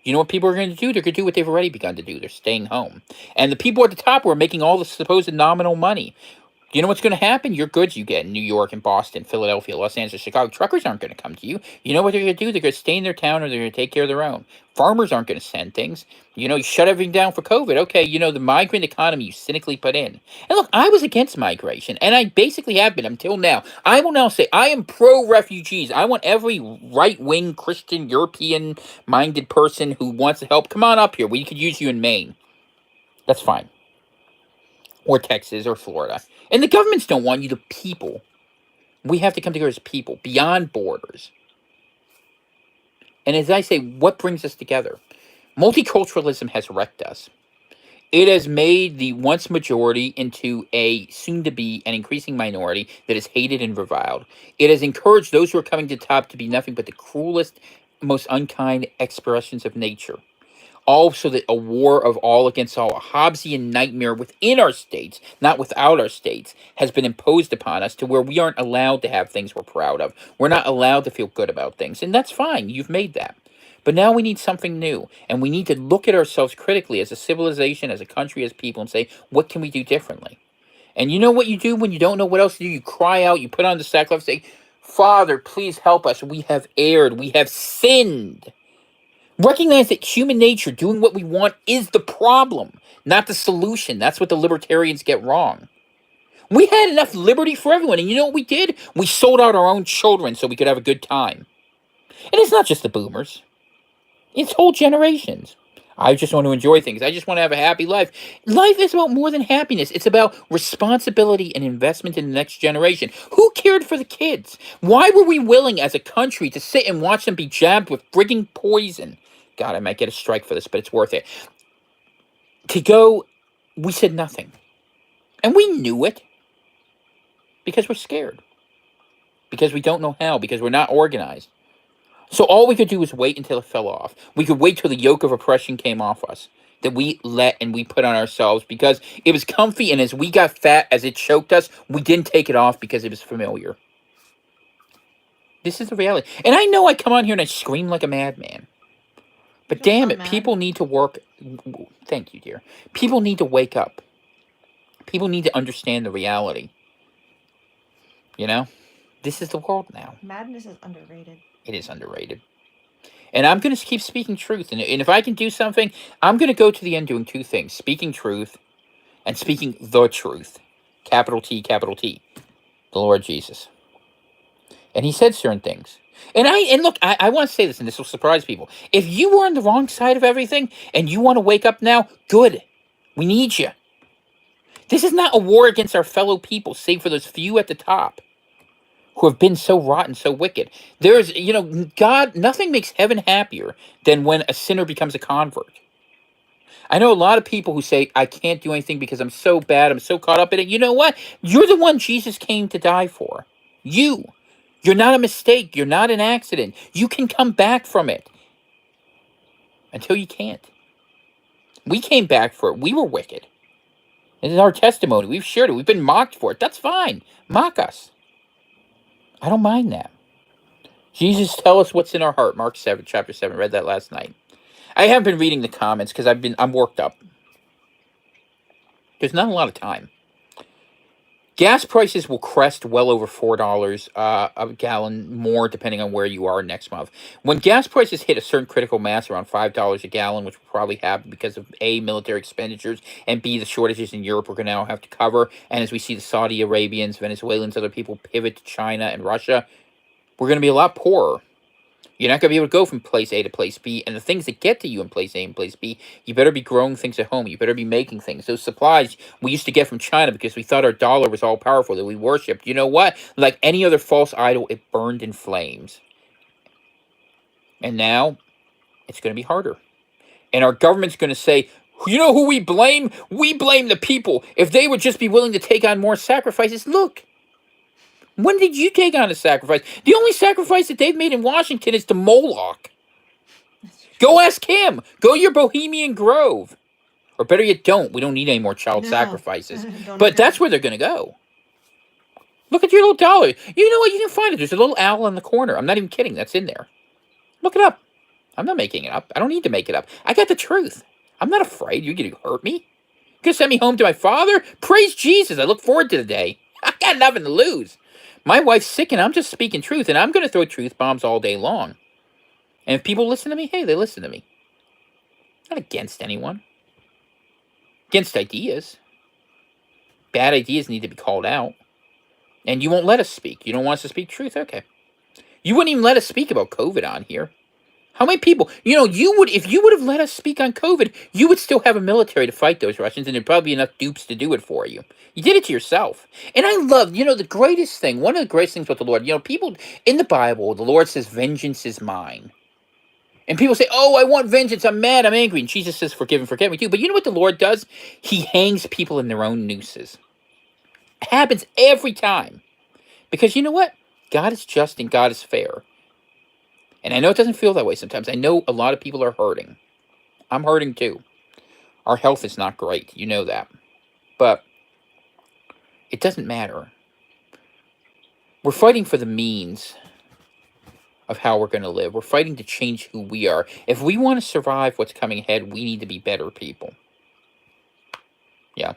You know what people are going to do? They're going to do what they've already begun to do. They're staying home. And the people at the top who are making all the supposed nominal money, you know what's going to happen? Your goods you get in New York and Boston, Philadelphia, Los Angeles, Chicago, truckers aren't going to come to you. You know what they're going to do? They're going to stay in their town or they're going to take care of their own. Farmers aren't going to send things. You know, you shut everything down for COVID. Okay, you know, the migrant economy you cynically put in. And look, I was against migration, and I basically have been until now. I will now say I am pro-refugees. I want every right-wing Christian, European-minded person who wants to help, come on up here. We could use you in Maine. That's fine. Or Texas or Florida. And the governments don't want you, the people. We have to come together as people, beyond borders. And as I say, what brings us together? Multiculturalism has wrecked us. It has made the once majority into a soon-to-be and increasing minority that is hated and reviled. It has encouraged those who are coming to the top to be nothing but the cruelest, most unkind expressions of nature. All so that a war of all against all, a Hobbesian nightmare within our states, not without our states, has been imposed upon us to where we aren't allowed to have things we're proud of. We're not allowed to feel good about things. And that's fine. You've made that. But now we need something new. And we need to look at ourselves critically as a civilization, as a country, as people, and say, what can we do differently? And you know what you do when you don't know what else to do? You cry out, you put on the sackcloth, say, Father, please help us. We have erred. We have sinned. Recognize that human nature, doing what we want, is the problem, not the solution. That's what the libertarians get wrong. We had enough liberty for everyone, and you know what we did? We sold out our own children so we could have a good time. And it's not just the boomers. It's whole generations. I just want to enjoy things. I just want to have a happy life. Life is about more than happiness. It's about responsibility and investment in the next generation. Who cared for the kids? Why were we willing as a country to sit and watch them be jabbed with frigging poison? God, I might get a strike for this, but it's worth it. To go, we said nothing. And we knew it because we're scared. Because we don't know how. Because we're not organized. So all we could do was wait until it fell off. We could wait till the yoke of oppression came off us. That we let and we put on ourselves because it was comfy, and as we got fat, as it choked us, we didn't take it off because it was familiar. This is the reality. And I know I come on here and I scream like a madman. But damn it, people need to work. Thank you, dear. People need to wake up. People need to understand the reality. You know? This is the world now. Madness is underrated. It is underrated. And I'm going to keep speaking truth. And if I can do something, I'm going to go to the end doing two things. Speaking truth and speaking the truth. Capital T, capital T. The Lord Jesus. And he said certain things. And look, I want to say this, and this will surprise people. If you were on the wrong side of everything and you want to wake up now, good. We need you. This is not a war against our fellow people, save for those few at the top who have been so rotten, so wicked. There's, God, nothing makes heaven happier than when a sinner becomes a convert. I know a lot of people who say, I can't do anything because I'm so bad, I'm so caught up in it. You know what? You're the one Jesus came to die for. You. You're not a mistake. You're not an accident. You can come back from it. Until you can't. We came back for it. We were wicked. This is our testimony. We've shared it. We've been mocked for it. That's fine. Mock us. I don't mind that. Jesus, tell us what's in our heart. Mark 7, chapter 7. Read that last night. I haven't been reading the comments because I'm worked up. There's not a lot of time. Gas prices will crest well over $4 a gallon more depending on where you are next month. When gas prices hit a certain critical mass around $5 a gallon, which will probably happen because of A, military expenditures, and B, the shortages in Europe we're going to now have to cover, and as we see the Saudi Arabians, Venezuelans, other people pivot to China and Russia, we're going to be a lot poorer. You're not going to be able to go from place A to place B, and the things that get to you in place A and place B, you better be growing things at home. You better be making things. Those supplies we used to get from China because we thought our dollar was all powerful, that we worshipped. You know what? Like any other false idol, it burned in flames. And now, it's going to be harder. And our government's going to say, you know who we blame? We blame the people. If they would just be willing to take on more sacrifices, look. When did you take on a sacrifice? The only sacrifice that they've made in Washington is to Moloch. Go ask him. Go to your Bohemian Grove. Or better yet, don't. We don't need any more child sacrifices. But that's where they're going to go. Look at your little dollar. You know what? You can find it. There's a little owl in the corner. I'm not even kidding. That's in there. Look it up. I'm not making it up. I don't need to make it up. I got the truth. I'm not afraid you're going to hurt me. You're going to send me home to my father? Praise Jesus. I look forward to the day. I got nothing to lose. My wife's sick and I'm just speaking truth, and I'm going to throw truth bombs all day long. And if people listen to me, hey, they listen to me. Not against anyone. Against ideas. Bad ideas need to be called out. And you won't let us speak. You don't want us to speak truth? Okay. You wouldn't even let us speak about COVID on here. How many people, if you would have let us speak on COVID, you would still have a military to fight those Russians, and there'd probably be enough dupes to do it for you. You did it to yourself. And I love, the greatest thing, one of the greatest things about the Lord, people in the Bible, the Lord says, vengeance is mine. And people say, oh, I want vengeance, I'm mad, I'm angry. And Jesus says, forgive and forget me too. But you know what the Lord does? He hangs people in their own nooses. It happens every time. Because you know what? God is just and God is fair. And I know it doesn't feel that way sometimes. I know a lot of people are hurting. I'm hurting too. Our health is not great. You know that. But it doesn't matter. We're fighting for the means of how we're going to live. We're fighting to change who we are. If we want to survive what's coming ahead, we need to be better people. Yeah.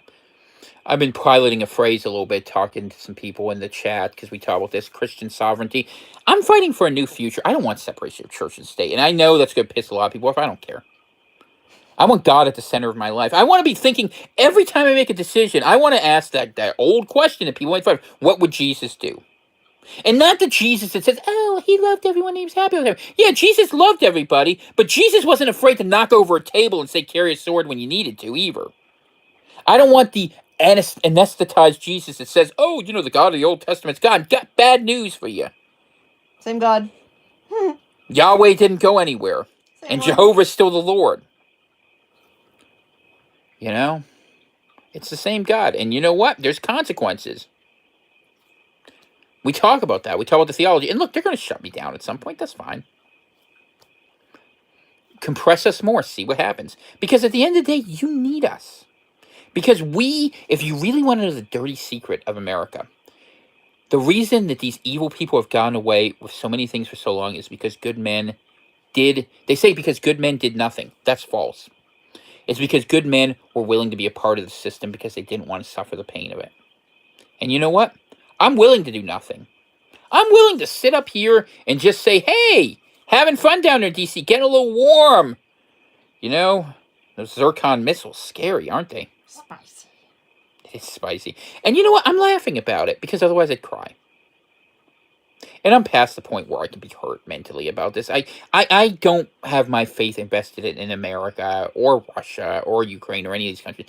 I've been piloting a phrase a little bit, talking to some people in the chat, because we talk about this, Christian sovereignty. I'm fighting for a new future. I don't want separation of church and state. And I know that's going to piss a lot of people off. I don't care. I want God at the center of my life. I want to be thinking, every time I make a decision, I want to ask that old question that people might find, what would Jesus do? And not the Jesus that says, oh, he loved everyone, he was happy with everyone. Yeah, Jesus loved everybody, but Jesus wasn't afraid to knock over a table and say, carry a sword when you needed to, either. I don't want the anesthetized Jesus that says, oh, the God of the Old Testament's God. Got bad news for you. Same God. Yahweh didn't go anywhere. Same And one. Jehovah's still the Lord. It's the same God. And you know what? There's consequences. We talk about that. We talk about the theology. And look, they're going to shut me down at some point. That's fine. Compress us more. See what happens. Because at the end of the day, you need us. Because if you really want to know the dirty secret of America, the reason that these evil people have gotten away with so many things for so long is because good men they say because good men did nothing. That's false. It's because good men were willing to be a part of the system because they didn't want to suffer the pain of it. And you know what? I'm willing to do nothing. I'm willing to sit up here and just say, hey, having fun down there in D.C., getting a little warm. Those zircon missiles, scary, aren't they? Spicy. It's spicy. And you know what? I'm laughing about it because otherwise I'd cry. And I'm past the point where I can be hurt mentally about this. I don't have my faith invested in America or Russia or Ukraine or any of these countries.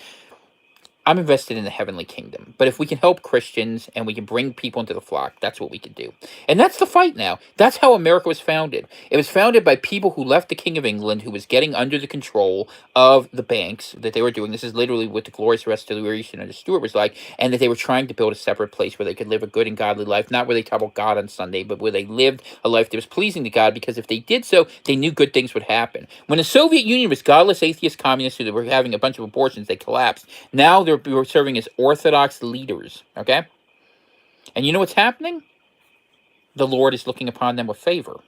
I'm invested in the heavenly kingdom. But if we can help Christians and we can bring people into the flock, that's what we can do. And that's the fight now. That's how America was founded. It was founded by people who left the King of England, who was getting under the control of the banks that they were doing. This is literally what the glorious restoration under Stuart was like. And that they were trying to build a separate place where they could live a good and godly life. Not where they talk about God on Sunday, but where they lived a life that was pleasing to God. Because if they did so, they knew good things would happen. When the Soviet Union was godless, atheist, communists who were having a bunch of abortions, they collapsed. Now we're serving as Orthodox leaders, okay? And you know what's happening? The Lord is looking upon them with favor.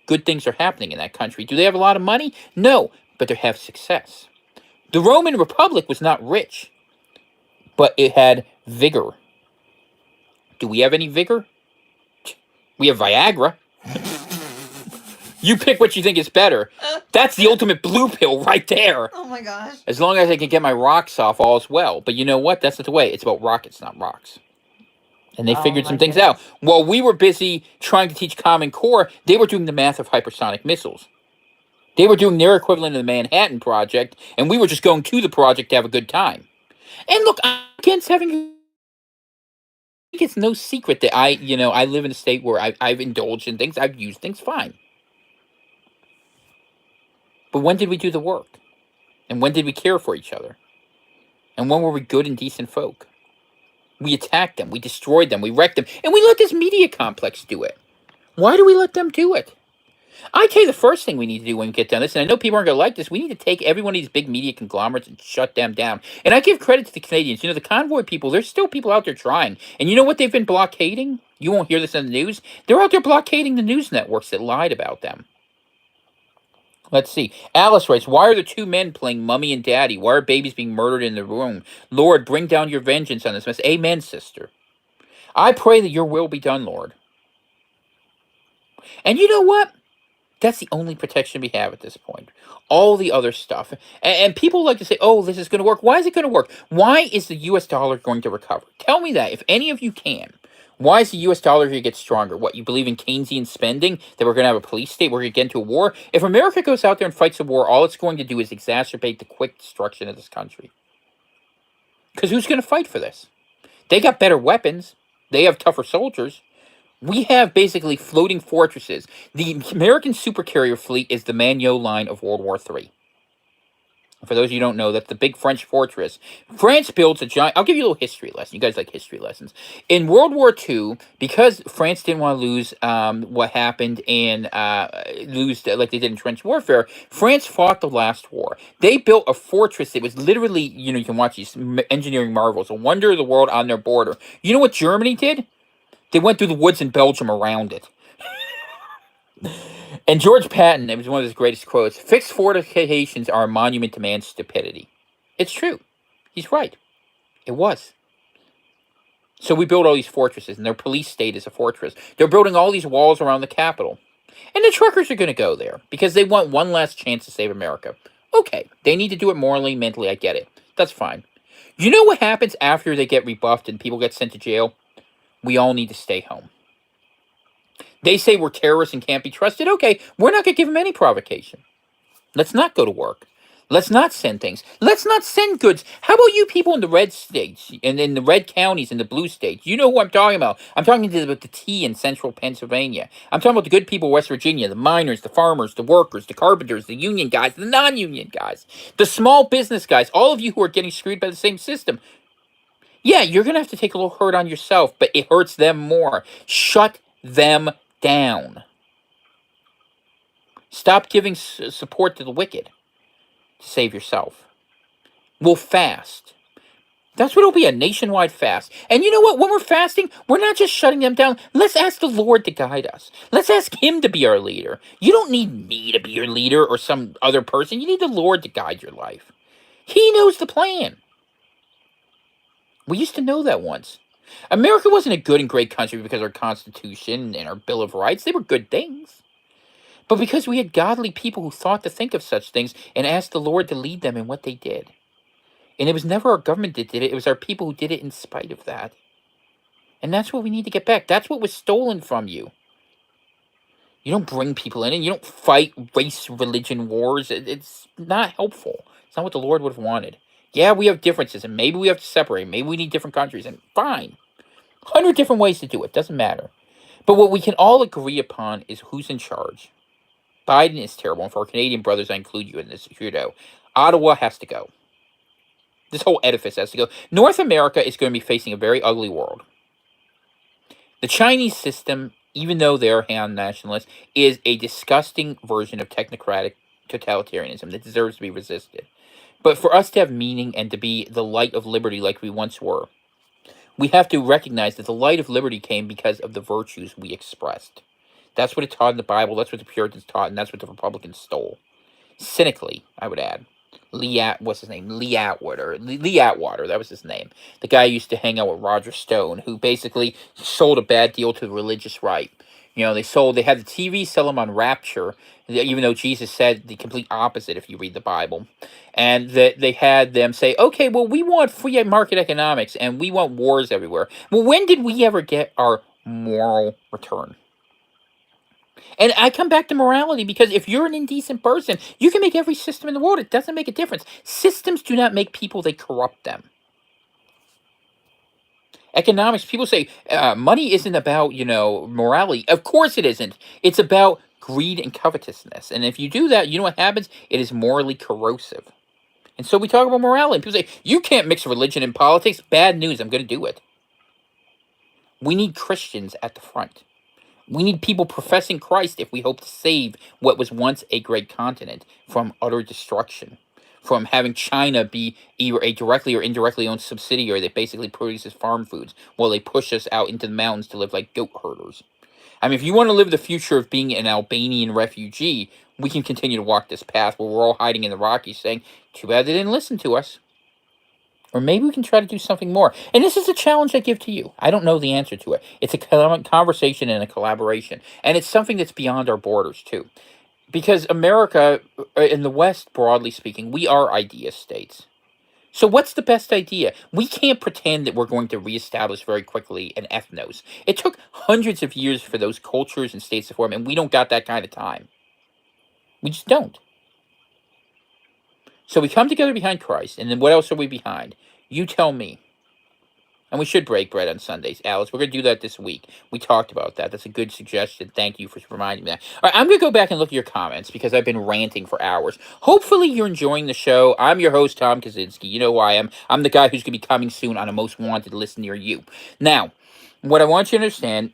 Good things are happening in that country. Do they have a lot of money? No, but they have success. The Roman Republic was not rich, but it had vigor. Do we have any vigor? We have Viagra. You pick what you think is better. That's the ultimate blue pill right there. Oh my gosh. As long as I can get my rocks off, all is well. But you know what? That's not the way. It's about rockets, not rocks. And they figured some things out. While we were busy trying to teach Common Core, they were doing the math of hypersonic missiles. They were doing their equivalent of the Manhattan Project, and we were just going to the project to have a good time. And look, I'm against having... It's no secret that I live in a state where I've indulged in things. I've used things fine. But when did we do the work? And when did we care for each other? And when were we good and decent folk? We attacked them. We destroyed them. We wrecked them. And we let this media complex do it. Why do we let them do it? I tell you the first thing we need to do when we get done this, and I know people aren't going to like this, we need to take every one of these big media conglomerates and shut them down. And I give credit to the Canadians. The convoy people, there's still people out there trying. And you know what they've been blockading? You won't hear this in the news. They're out there blockading the news networks that lied about them. Let's see. Alice writes, why are the two men playing mummy and daddy? Why are babies being murdered in the room? Lord, bring down your vengeance on this mess. Amen, sister. I pray that your will be done, Lord. And you know what? That's the only protection we have at this point. All the other stuff. And people like to say, oh, this is going to work. Why is it going to work? Why is the U.S. dollar going to recover? Tell me that, if any of you can. Why is the U.S. dollar going to get stronger? What, you believe in Keynesian spending? That we're going to have a police state? We're going to get into a war? If America goes out there and fights a war, all it's going to do is exacerbate the quick destruction of this country. Because who's going to fight for this? They got better weapons. They have tougher soldiers. We have basically floating fortresses. The American supercarrier fleet is the Maginot Line of World War III. For those of you who don't know, that's the big French fortress. France builds a giant... I'll give you a little history lesson. You guys like history lessons. In World War II, because France didn't want to lose what happened and lose like they did in trench warfare, France fought the last war. They built a fortress that was literally, you can watch these engineering marvels, a wonder of the world on their border. You know what Germany did? They went through the woods in Belgium around it. And George Patton, it was one of his greatest quotes, fixed fortifications are a monument to man's stupidity. It's true. He's right. It was. So we built all these fortresses, and their police state is a fortress. They're building all these walls around the Capitol. And the truckers are going to go there because they want one last chance to save America. Okay, they need to do it morally, mentally, I get it. That's fine. You know what happens after they get rebuffed and people get sent to jail? We all need to stay home. They say we're terrorists and can't be trusted. Okay, we're not going to give them any provocation. Let's not go to work. Let's not send things. Let's not send goods. How about you people in the red states and in the red counties and the blue states? You know who I'm talking about. I'm talking about the T in central Pennsylvania. I'm talking about the good people of West Virginia, the miners, the farmers, the workers, the carpenters, the union guys, the non-union guys, the small business guys, all of you who are getting screwed by the same system. Yeah, you're going to have to take a little hurt on yourself, but it hurts them more. Shut them down. Stop giving support to the wicked to save yourself. We'll fast. That's what it'll be, a nationwide fast. And you know what? When we're fasting, we're not just shutting them down. Let's ask the Lord to guide us. Let's ask Him to be our leader. You don't need me to be your leader or some other person. You need the Lord to guide your life. He knows the plan. We used to know that once. America wasn't a good and great country because our Constitution and our Bill of Rights, they were good things. But because we had godly people who thought to think of such things and asked the Lord to lead them in what they did. And it was never our government that did it. It was our people who did it in spite of that. And that's what we need to get back. That's what was stolen from you. You don't bring people in and you don't fight race, religion wars. It's not helpful. It's not what the Lord would have wanted. Yeah, we have differences and maybe we have to separate. Maybe we need different countries and fine. 100 different ways to do it. Doesn't matter. But what we can all agree upon is who's in charge. Biden is terrible. And for our Canadian brothers, I include you in this, Trudeau. Ottawa has to go. This whole edifice has to go. North America is going to be facing a very ugly world. The Chinese system, even though they're Han nationalists, is a disgusting version of technocratic totalitarianism that deserves to be resisted. But for us to have meaning and to be the light of liberty like we once were, we have to recognize that the light of liberty came because of the virtues we expressed. That's what it taught in the Bible, that's what the Puritans taught, and that's what the Republicans stole. Cynically, I would add. Lee Atwater, that was his name. The guy who used to hang out with Roger Stone, who basically sold a bad deal to the religious right. You know, they had the TV sell them on Rapture, even though Jesus said the complete opposite if you read the Bible. And that they had them say, okay, well, we want free market economics and we want wars everywhere. Well, when did we ever get our moral return? And I come back to morality because if you're an indecent person, you can make every system in the world. It doesn't make a difference. Systems do not make people, they corrupt them. Economics, people say money isn't about, morality. Of course it isn't. It's about greed and covetousness. And if you do that, you know what happens? It is morally corrosive. And so we talk about morality. People say, you can't mix religion and politics. Bad news. I'm going to do it. We need Christians at the front. We need people professing Christ if we hope to save what was once a great continent from utter destruction. From having China be either a directly or indirectly owned subsidiary that basically produces farm foods while they push us out into the mountains to live like goat herders. I mean, if you want to live the future of being an Albanian refugee, we can continue to walk this path where we're all hiding in the Rockies saying, too bad they didn't listen to us. Or maybe we can try to do something more. And this is a challenge I give to you. I don't know the answer to it. It's a conversation and a collaboration. And it's something that's beyond our borders, too. Because America, in the West, broadly speaking, we are idea states. So what's the best idea? We can't pretend that we're going to reestablish very quickly an ethnos. It took hundreds of years for those cultures and states to form, and we don't got that kind of time. We just don't. So we come together behind Christ, and then what else are we behind? You tell me. And we should break bread on Sundays, Alice. We're going to do that this week. We talked about that. That's a good suggestion. Thank you for reminding me that. All right, I'm going to go back and look at your comments because I've been ranting for hours. Hopefully you're enjoying the show. I'm your host, Tom Kaczynski. You know who I am. I'm the guy who's going to be coming soon on a most wanted list near you. Now, what I want you to understand,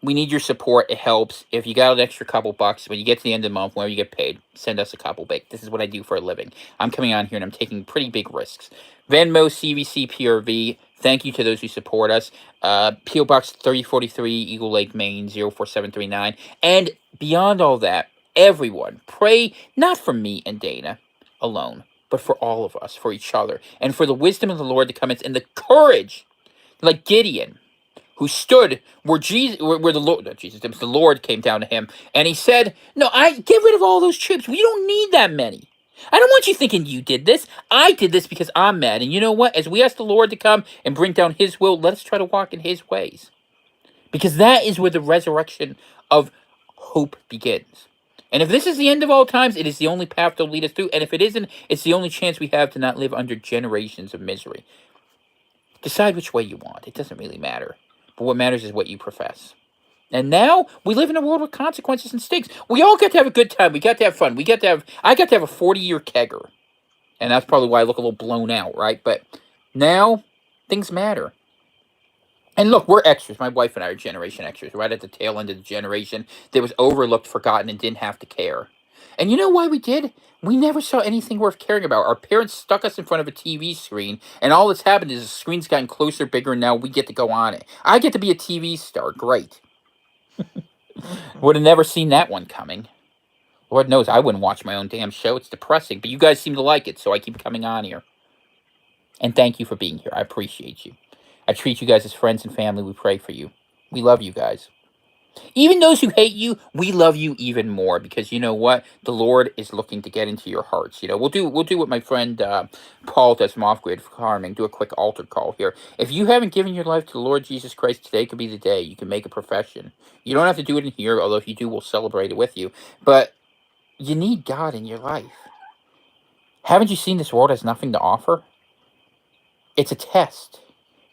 we need your support. It helps. If you got an extra couple bucks, when you get to the end of the month, whenever you get paid, send us a couple big. This is what I do for a living. I'm coming on here and I'm taking pretty big risks. Venmo, CVC, PRV. Thank you to those who support us. P.O. Box 3043, Eagle Lake, Maine, 04739. And beyond all that, everyone, pray not for me and Dana alone, but for all of us, for each other, and for the wisdom of the Lord to come in, and the courage, like Gideon, who stood where the Lord came down to him, and he said, "No, get rid of all those troops. We don't need that many. I don't want you thinking you did this. I did this because I'm mad. And you know what? As we ask the Lord to come and bring down His will, let us try to walk in His ways, because that is where the resurrection of hope begins. And if this is the end of all times, it is the only path to lead us through. And if it isn't, it's the only chance we have to not live under generations of misery. Decide which way you want. It doesn't really matter. But what matters is what you profess. And now we live in a world with consequences and stakes. We all got to have a good time. We got to have fun. I got to have a 40-year kegger. And that's probably why I look a little blown out, right? But now things matter. And look, we're extras. My wife and I are generation extras, right at the tail end of the generation that was overlooked, forgotten, and didn't have to care. And you know why we did? We never saw anything worth caring about. Our parents stuck us in front of a TV screen, and all that's happened is the screen's gotten closer, bigger, and now we get to go on it. I get to be a TV star. Great. Would have never seen that one coming. Lord knows I wouldn't watch my own damn show. It's depressing, but you guys seem to like it, so I keep coming on here. And thank you for being here. I appreciate you. I treat you guys as friends and family. We pray for you. We love you guys. Even those who hate you, we love you even more because you know what? The Lord is looking to get into your hearts. You know, we'll do what my friend Paul does from Off Grid Farming. Do a quick altar call here. If you haven't given your life to the Lord Jesus Christ, today could be the day. You can make a profession. You don't have to do it in here, although if you do, we'll celebrate it with you. But you need God in your life. Haven't you seen this world has nothing to offer? It's a test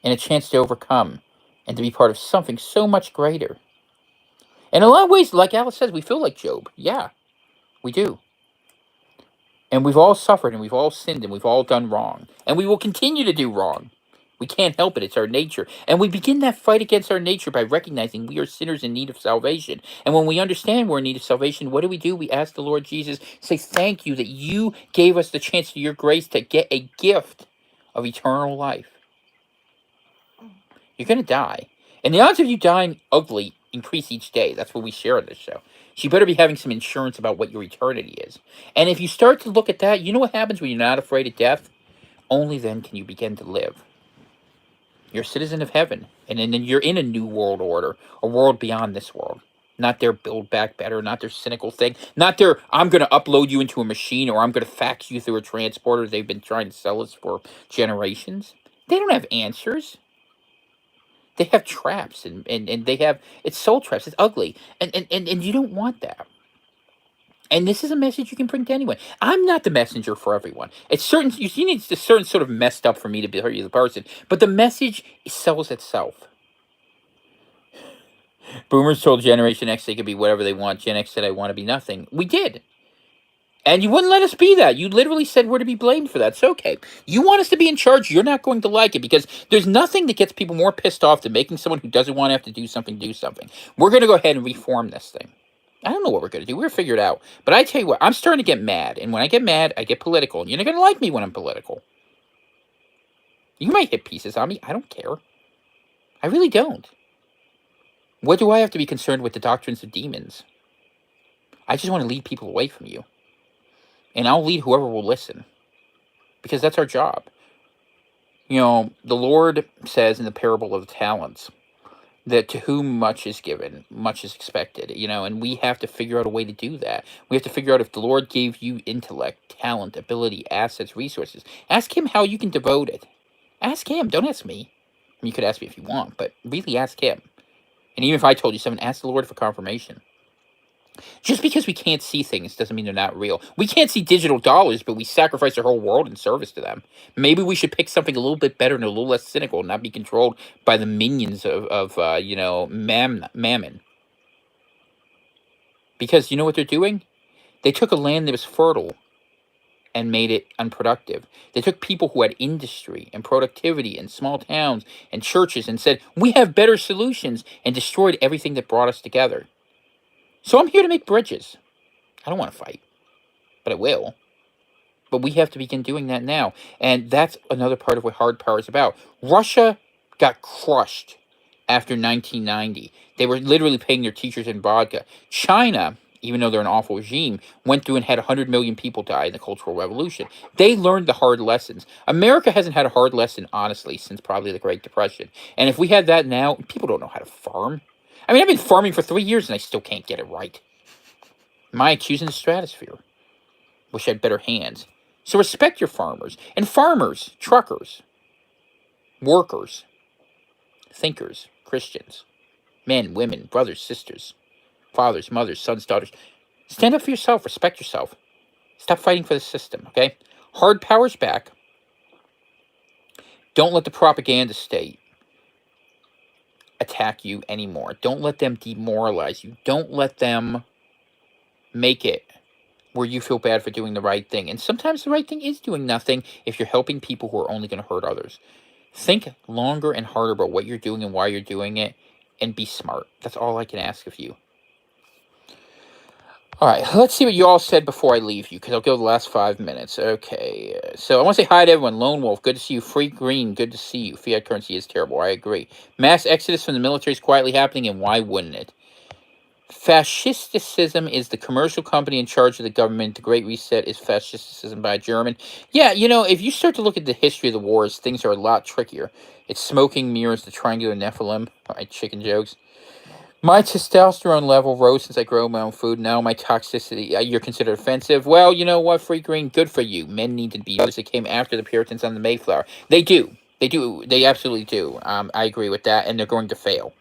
and a chance to overcome and to be part of something so much greater. In a lot of ways, like Alice says, we feel like Job. Yeah, we do. And we've all suffered and we've all sinned and we've all done wrong. And we will continue to do wrong. We can't help it. It's our nature. And we begin that fight against our nature by recognizing we are sinners in need of salvation. And when we understand we're in need of salvation, what do? We ask the Lord Jesus, say, thank you that you gave us the chance of your grace to get a gift of eternal life. You're going to die. And the odds of you dying ugly increase each day. That's what we share on this show. So you better be having some insurance about what your eternity is. And if you start to look at that, you know what happens when you're not afraid of death? Only then can you begin to live. You're a citizen of heaven. And then you're in a new world order, a world beyond this world. Not their build back better, not their cynical thing, not their I'm going to upload you into a machine or I'm going to fax you through a transporter they've been trying to sell us for generations. They don't have answers. They have traps and they have it's soul traps. It's ugly. And you don't want that. And this is a message you can bring to anyone. I'm not the messenger for everyone. It's certain you need a certain sort of messed up for me to be the person. But the message sells itself. Boomers told Generation X they could be whatever they want. Gen X said I want to be nothing. We did. And you wouldn't let us be that. You literally said we're to be blamed for that. It's okay. You want us to be in charge, you're not going to like it because there's nothing that gets people more pissed off than making someone who doesn't want to have to do something. We're going to go ahead and reform this thing. I don't know what we're going to do. We're going to figure it out. But I tell you what, I'm starting to get mad. And when I get mad, I get political. And you're not going to like me when I'm political. You might hit pieces on me. I don't care. I really don't. What do I have to be concerned with the doctrines of demons? I just want to lead people away from you. And I'll lead whoever will listen. Because that's our job. You know, the Lord says in the parable of the talents that to whom much is given, much is expected. You know, and we have to figure out a way to do that. We have to figure out if the Lord gave you intellect, talent, ability, assets, resources. Ask him how you can devote it. Ask him. Don't ask me. I mean, you could ask me if you want, but really ask him. And even if I told you something, ask the Lord for confirmation. Just because we can't see things doesn't mean they're not real. We can't see digital dollars, but we sacrifice our whole world in service to them. Maybe we should pick something a little bit better and a little less cynical and not be controlled by the minions of mammon. Because you know what they're doing? They took a land that was fertile and made it unproductive. They took people who had industry and productivity and small towns and churches and said, we have better solutions, and destroyed everything that brought us together. So I'm here to make bridges. I don't want to fight, but I will. But we have to begin doing that now. And that's another part of what hard power is about. Russia got crushed after 1990. They were literally paying their teachers in vodka. China, even though they're an awful regime, went through and had 100 million people die in the Cultural Revolution. They learned the hard lessons. America hasn't had a hard lesson, honestly, since probably the Great Depression. And if we had that now, people don't know how to farm. I mean, I've been farming for 3 years and I still can't get it right. My IQ's in the stratosphere. Wish I had better hands. So respect your farmers. And farmers, truckers, workers, thinkers, Christians, men, women, brothers, sisters. fathers, mothers, sons, daughters. Stand up for yourself. Respect yourself. Stop fighting for the system, okay? Hard power's back. Don't let the propaganda state attack you anymore. Don't let them demoralize you. Don't let them make it where you feel bad for doing the right thing. And sometimes the right thing is doing nothing if you're helping people who are only going to hurt others. Think longer and harder about what you're doing and why you're doing it, and be smart. That's all I can ask of you. All right, let's see what you all said before I leave you, because I'll go the last 5 minutes. Okay, so I want to say hi to everyone. Lone Wolf, good to see you. Free Green, good to see you. Fiat currency is terrible, I agree. Mass exodus from the military is quietly happening, and why wouldn't it? Fascisticism is the commercial company in charge of the government. The Great Reset is fascisticism by a German. Yeah, if you start to look at the history of the wars, things are a lot trickier. It's smoking mirrors, the triangular Nephilim. All right, chicken jokes. My testosterone level rose since I grow my own food. Now my toxicity, you're considered offensive. Well, you know what, Free Green, good for you. Men need to be others that came after the Puritans on the Mayflower. They do. They do. They absolutely do. I agree with that, and they're going to fail.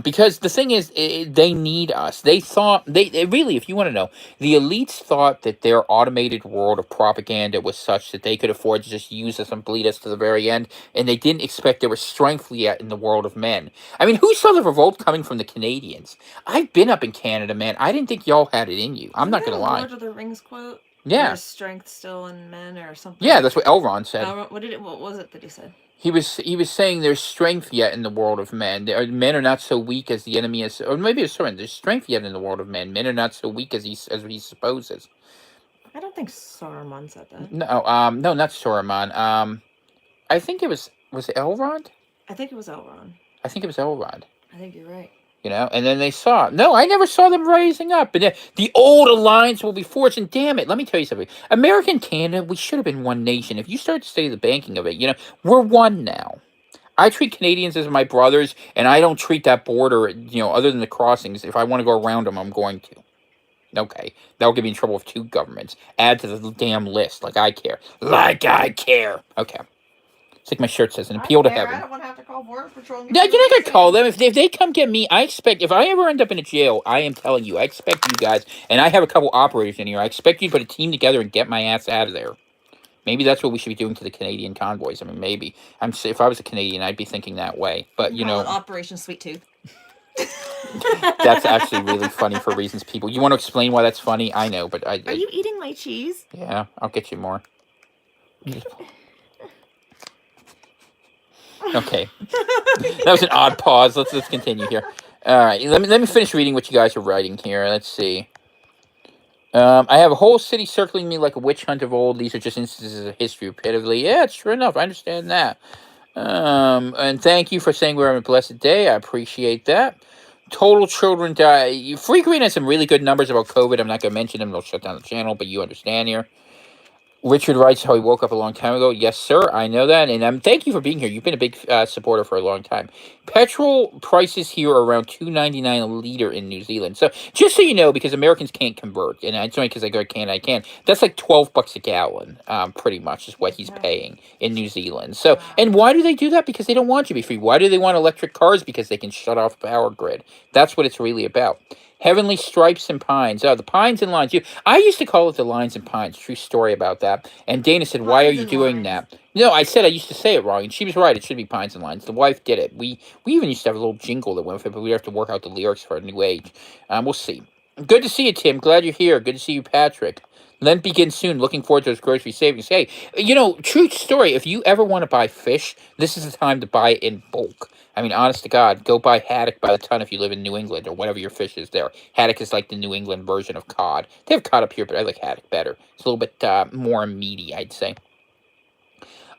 Because the thing is, they need us. They thought, they really, if you want to know, the elites thought that their automated world of propaganda was such that they could afford to just use us and bleed us to the very end, and they didn't expect there was strength yet in the world of men. I mean, who saw the revolt coming from the Canadians? I've been up in Canada, man. I didn't think y'all had it in you. I'm not going to lie. Lord of the Rings quote? Yeah. There's strength still in men or something. Yeah, that's what Elrond said. What was it that he said? He was saying there's strength yet in the world of men. Men are not so weak as the enemy is, or maybe it's sorry. There's strength yet in the world of men. Men are not so weak as he supposes. I don't think Saruman said that. No, not Saruman. I think it was it Elrond? I think it was Elrond. I think it was Elrond. I think you're right. And then they saw. No, I never saw them rising up. And the old alliance will be forged. And damn it, let me tell you something. America and Canada, we should have been one nation. If you start to study the banking of it, we're one now. I treat Canadians as my brothers, and I don't treat that border, other than the crossings. If I want to go around them, I'm going to. Okay, that'll get me in trouble with 2 governments. Add to the damn list, like I care. Like I care. Okay. It's like my shirt says, an appeal to heaven. I don't want to have to call Border Patrol. No, you're not going to call them. If they come get me, I expect, if I ever end up in a jail, I am telling you, I expect you guys, and I have a couple operators in here, I expect you to put a team together and get my ass out of there. Maybe that's what we should be doing to the Canadian convoys. I mean, maybe. If I was a Canadian, I'd be thinking that way. But, Operation Sweet Tooth. That's actually really funny for reasons people... You want to explain why that's funny? I know, but Are you eating my cheese? Yeah, I'll get you more. Okay. That was an odd pause. Let's continue here. All right, let me finish reading what you guys are writing here. Let's see. I have a whole city circling me like a witch hunt of old. These are just instances of history repeatedly. Yeah, it's true enough. I understand that. And thank you for saying we're on a blessed day. I appreciate that. Total children die. Free Green has some really good numbers about COVID. I'm not going to mention them. They'll shut down the channel, but you understand here. Richard writes how he woke up a long time ago. Yes, sir, I know that. And thank you for being here. You've been a big supporter for a long time. Petrol prices here are around $2.99 a liter in New Zealand. So just so you know, because Americans can't convert, and it's only because I go to Canada I can, that's like $12 a gallon, pretty much, is what he's paying in New Zealand. So, and why do they do that? Because they don't want you to be free. Why do they want electric cars? Because they can shut off the power grid. That's what it's really about. Heavenly Stripes and Pines. Oh, the Pines and Lines. I used to call it the Lines and Pines. True story about that. And Dana said, why are you doing that? No, I said I used to say it wrong, and she was right. It should be Pines and Lines. The wife did it. We even used to have a little jingle that went with it, but we'd have to work out the lyrics for a new age. We'll see. Good to see you, Tim. Glad you're here. Good to see you, Patrick. Lent begins soon. Looking forward to those grocery savings. Hey, true story. If you ever want to buy fish, this is the time to buy it in bulk. I mean, honest to God, go buy haddock by the ton if you live in New England or whatever your fish is there. Haddock is like the New England version of cod. They have cod up here, but I like haddock better. It's a little bit more meaty, I'd say.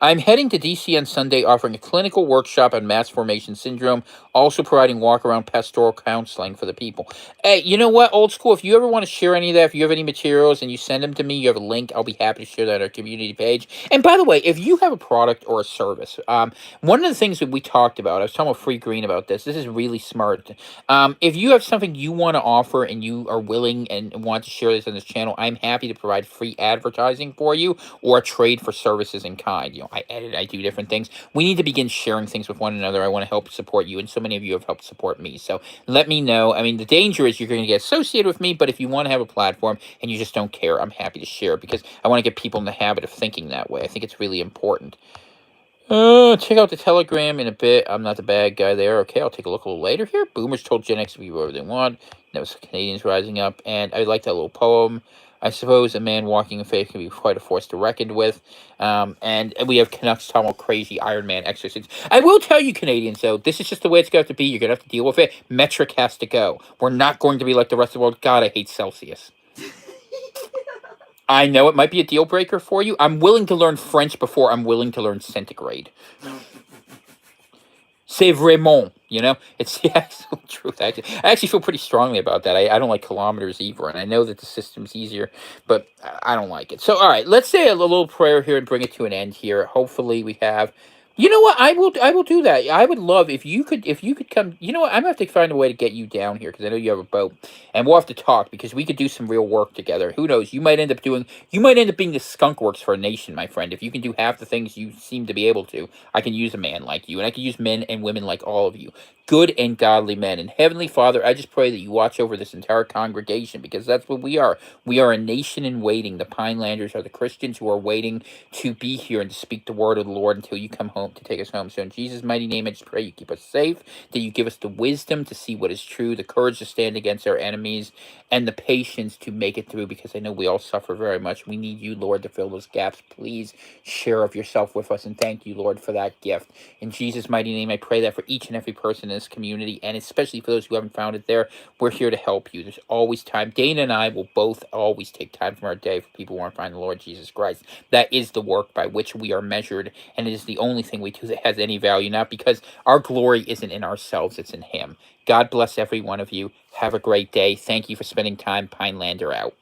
I'm heading to DC on Sunday offering a clinical workshop on mass formation syndrome, also providing walk-around pastoral counseling for the people. Hey, you know what, Old School, if you ever want to share any of that, if you have any materials and you send them to me, you have a link, I'll be happy to share that on our community page. And by the way, if you have a product or a service, one of the things that we talked about, I was talking with Free Green about this is really smart. If you have something you want to offer and you are willing and want to share this on this channel, I'm happy to provide free advertising for you or trade for services in kind. I edit, I do different things. We need to begin sharing things with one another. I want to help support you, and so many of you have helped support me. So let me know. I mean, the danger is you're going to get associated with me, but if you want to have a platform and you just don't care, I'm happy to share because I want to get people in the habit of thinking that way. I think it's really important. Check out the Telegram in a bit. I'm not the bad guy there. Okay, I'll take a look a little later here. Boomers told Gen X to be whatever they want. That was Canadians rising up. And I like that little poem. I suppose a man walking in faith can be quite a force to reckon with. And we have Canucks talking about crazy Iron Man exercises. I will tell you, Canadians, though, this is just the way it's got to be. You're going to have to deal with it. Metric has to go. We're not going to be like the rest of the world. God, I hate Celsius. I know it might be a deal breaker for you. I'm willing to learn French before I'm willing to learn centigrade. C'est vraiment, it's the absolute truth. I actually feel pretty strongly about that. I don't like kilometers either, and I know that the system's easier, but I don't like it. So, all right, let's say a little prayer here and bring it to an end here. Hopefully, we have. You know what? I will do that. I would love if you could come. You know what? I'm gonna have to find a way to get you down here because I know you have a boat, and we'll have to talk because we could do some real work together. Who knows? You might end up being the skunk works for a nation, my friend. If you can do half the things you seem to be able to, I can use a man like you, and I can use men and women like all of you, good and godly men. And Heavenly Father, I just pray that you watch over this entire congregation because that's what we are. We are a nation in waiting. The Pinelanders are the Christians who are waiting to be here and to speak the word of the Lord until you come home to take us home. So in Jesus' mighty name, I just pray you keep us safe, that you give us the wisdom to see what is true, the courage to stand against our enemies, and the patience to make it through because I know we all suffer very much. We need you, Lord, to fill those gaps. Please share of yourself with us, and thank you, Lord, for that gift. In Jesus' mighty name, I pray that for each and every person in this community, and especially for those who haven't found it there, we're here to help you. There's always time. Dana and I will both always take time from our day for people who want to find the Lord Jesus Christ. That is the work by which we are measured, and it is the only thing we do that has any value, not because our glory isn't in ourselves, it's in Him. God bless every one of you. Have a great day. Thank you for spending time. Pinelander out.